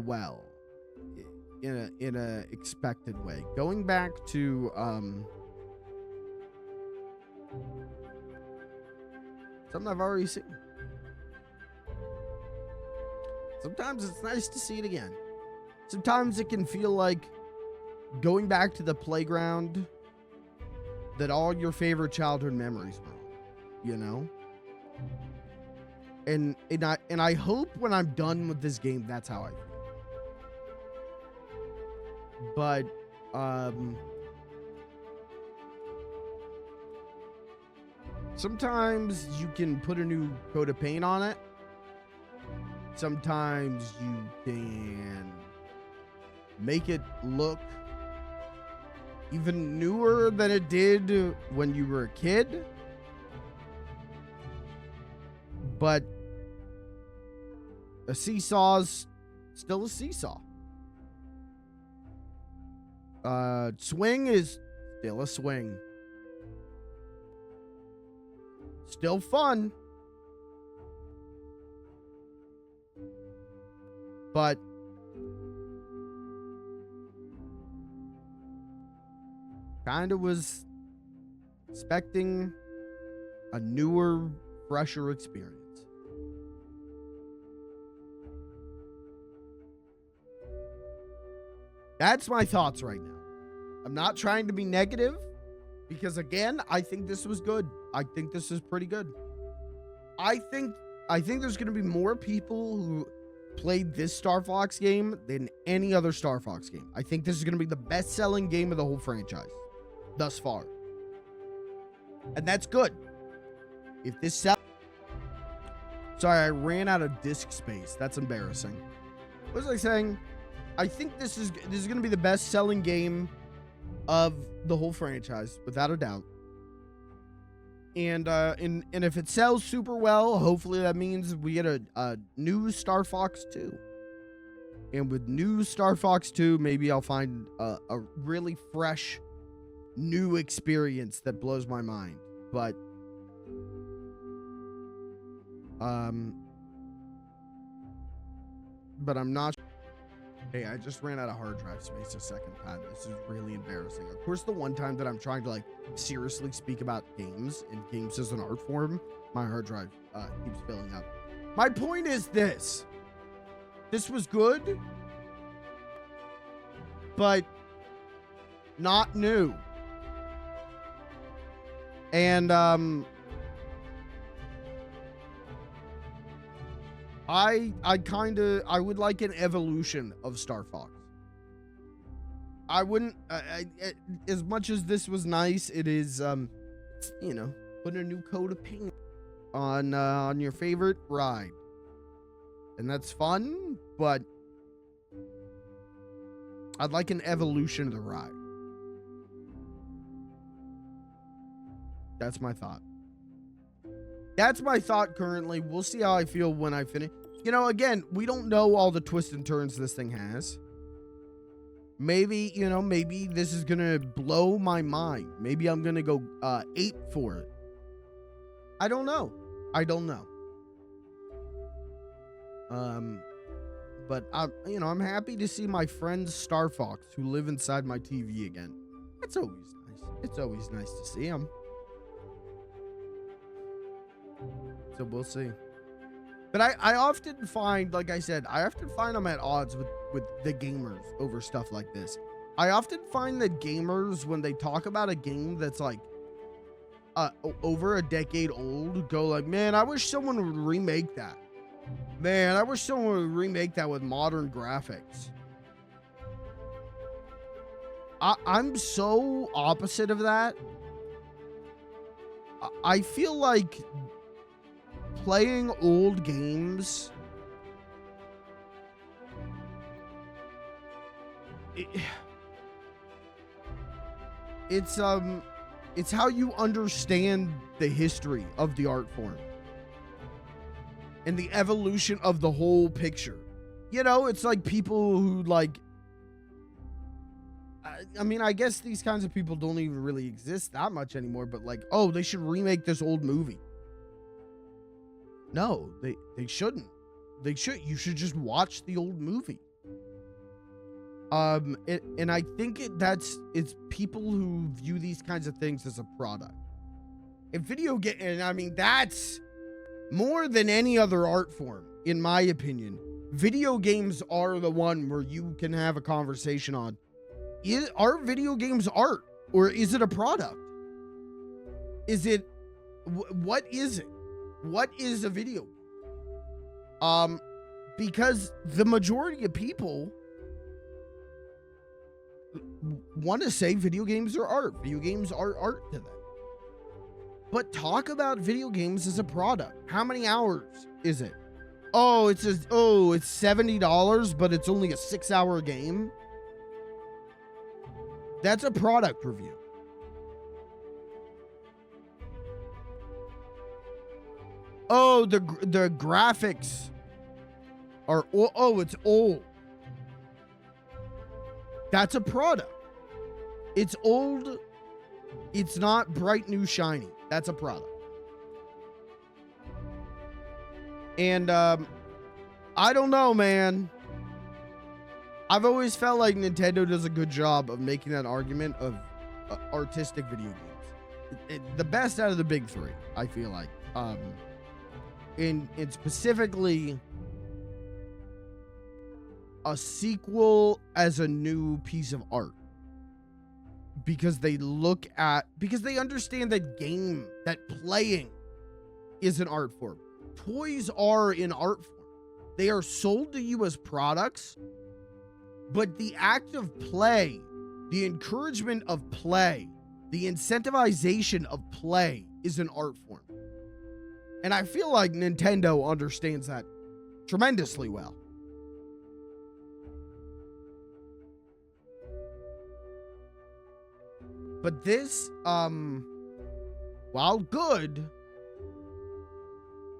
well in a expected way. Going back to something I've already seen. Sometimes it's nice to see it again. Sometimes it can feel like going back to the playground that all your favorite childhood memories were, you know? And I hope when I'm done with this game, that's how I feel. But, sometimes you can put a new coat of paint on it. Sometimes you can make it look even newer than it did when you were a kid. But a seesaw's still a seesaw. Swing is still a swing. Still fun. But kind of was expecting a newer, fresher experience. That's my thoughts right now. I'm not trying to be negative because, again, I think this was good. I think this is pretty good. I think there's going to be more people who played this StarFox game than any other StarFox game. I think this is going to be the best-selling game of the whole franchise thus far. And that's good. If this sells... Sorry, I ran out of disk space. That's embarrassing. What was I saying? I think this is going to be the best-selling game of the whole franchise, without a doubt. And if it sells super well, hopefully that means we get a new StarFox 2. And with new StarFox 2, maybe I'll find a really fresh, new experience that blows my mind. But I'm not. Hey, I just ran out of hard drive space a second time. This is really embarrassing. Of course, the one time that I'm trying to, like, seriously speak about games and games as an art form, my hard drive keeps filling up. My point is this. This was good, but not new. And, I would like an evolution of StarFox. I wouldn't, as much as this was nice, it is, you know, put a new coat of paint on your favorite ride. And that's fun, but I'd like an evolution of the ride. That's my thought. That's my thought currently. We'll see how I feel when I finish. You know, again, we don't know all the twists and turns this thing has. Maybe, you know, maybe this is going to blow my mind. Maybe I'm going to go ape for it. I don't know. But I'm happy to see my friends StarFox who live inside my TV again. That's always nice. It's always nice to see them. So we'll see. But I often find, like I said, I often find I'm at odds with the gamers over stuff like this. I often find that gamers, when they talk about a game that's like over a decade old, go like, man, I wish someone would remake that. Man, I wish someone would remake that with modern graphics. I'm so opposite of that. I feel like playing old games, it's how you understand the history of the art form and the evolution of the whole picture. You know, it's like people who like, I mean, I guess these kinds of people don't even really exist that much anymore, but like, oh, they should remake this old movie. No, they shouldn't. You should just watch the old movie. And I think it's people who view these kinds of things as a product. And I mean, that's more than any other art form, in my opinion. Video games are the one where you can have a conversation on, are video games art or is it a product? What is it? What is a video game? Because the majority of people want to say video games are art. Video games are art to them. But talk about video games as a product. How many hours is it? Oh, it's $70, but it's only a 6-hour game. That's a product review. Oh, the graphics are, it's old. That's a product. It's old. It's not bright, new, shiny. That's a product. And I don't know, man. I've always felt like Nintendo does a good job of making that argument of artistic video games. The best out of the big three, I feel like. And specifically a sequel as a new piece of art. Because they understand that playing is an art form. Toys are an art form. They are sold to you as products, but the act of play, the encouragement of play, the incentivization of play is an art form. And I feel like Nintendo understands that tremendously well. But this, while good,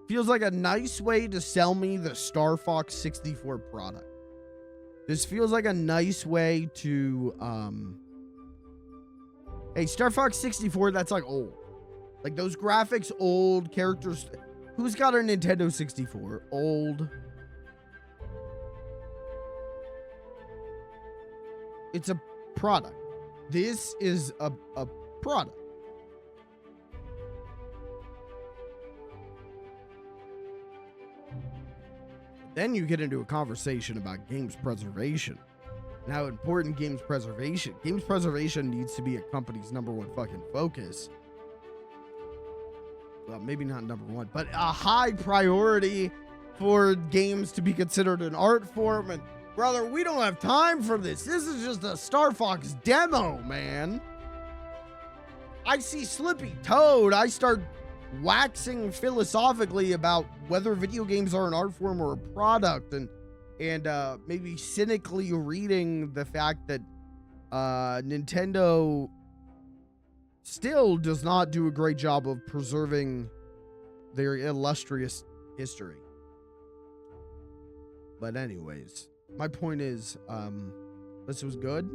feels like a nice way to sell me the StarFox 64 product. This feels like a nice way to, hey, StarFox 64, that's like old. Like those graphics, old characters. Who's got a Nintendo 64? Old. It's a product. This is a product. Then you get into a conversation about games preservation and how important games preservation needs to be a company's #1 fucking focus. Well, maybe not #1, but a high priority for games to be considered an art form. And brother, we don't have time for this. This is just a StarFox demo, man. I see Slippy Toad. I start waxing philosophically about whether video games are an art form or a product, and maybe cynically reading the fact that Nintendo still does not do a great job of preserving their illustrious history. But anyways, my point is, this was good.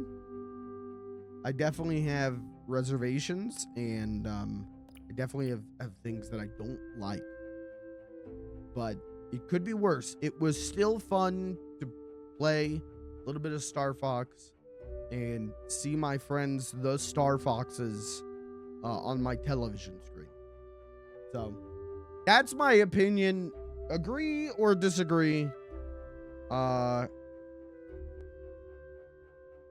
I definitely have reservations, and I definitely have things that I don't like. But it could be worse. It was still fun to play a little bit of StarFox and see my friends, the StarFoxes, on my television screen. So that's my opinion. Agree or disagree. All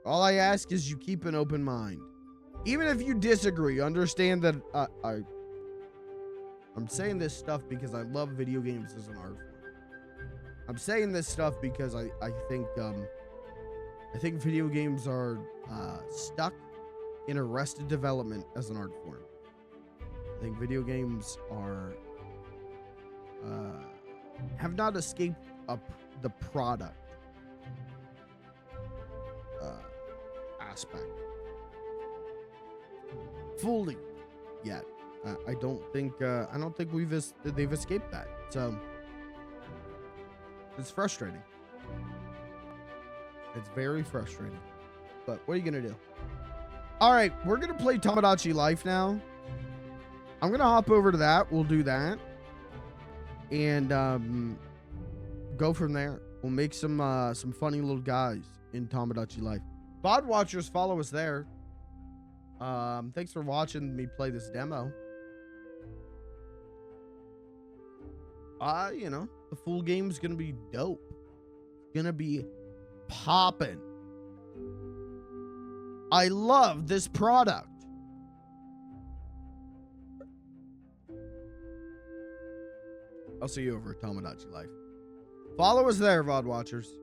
I ask is you keep an open mind. Even if you disagree, understand that I'm saying this stuff because I love video games as an art form. I'm saying this stuff because I think video games are stuck in arrested development as an art form. I think video games are have not escaped the product aspect fully yet. I don't think they've escaped that. So it's frustrating. It's very frustrating. But what are you gonna do? All right, we're gonna play Tomodachi Life now. I'm gonna hop over to that. We'll do that, and go from there. We'll make some funny little guys in Tomodachi Life. VOD watchers, follow us there. Thanks for watching me play this demo. You know, the full game's gonna be dope. Gonna be poppin'. I love this product. I'll see you over at Tomodachi Life. Follow us there, VOD watchers.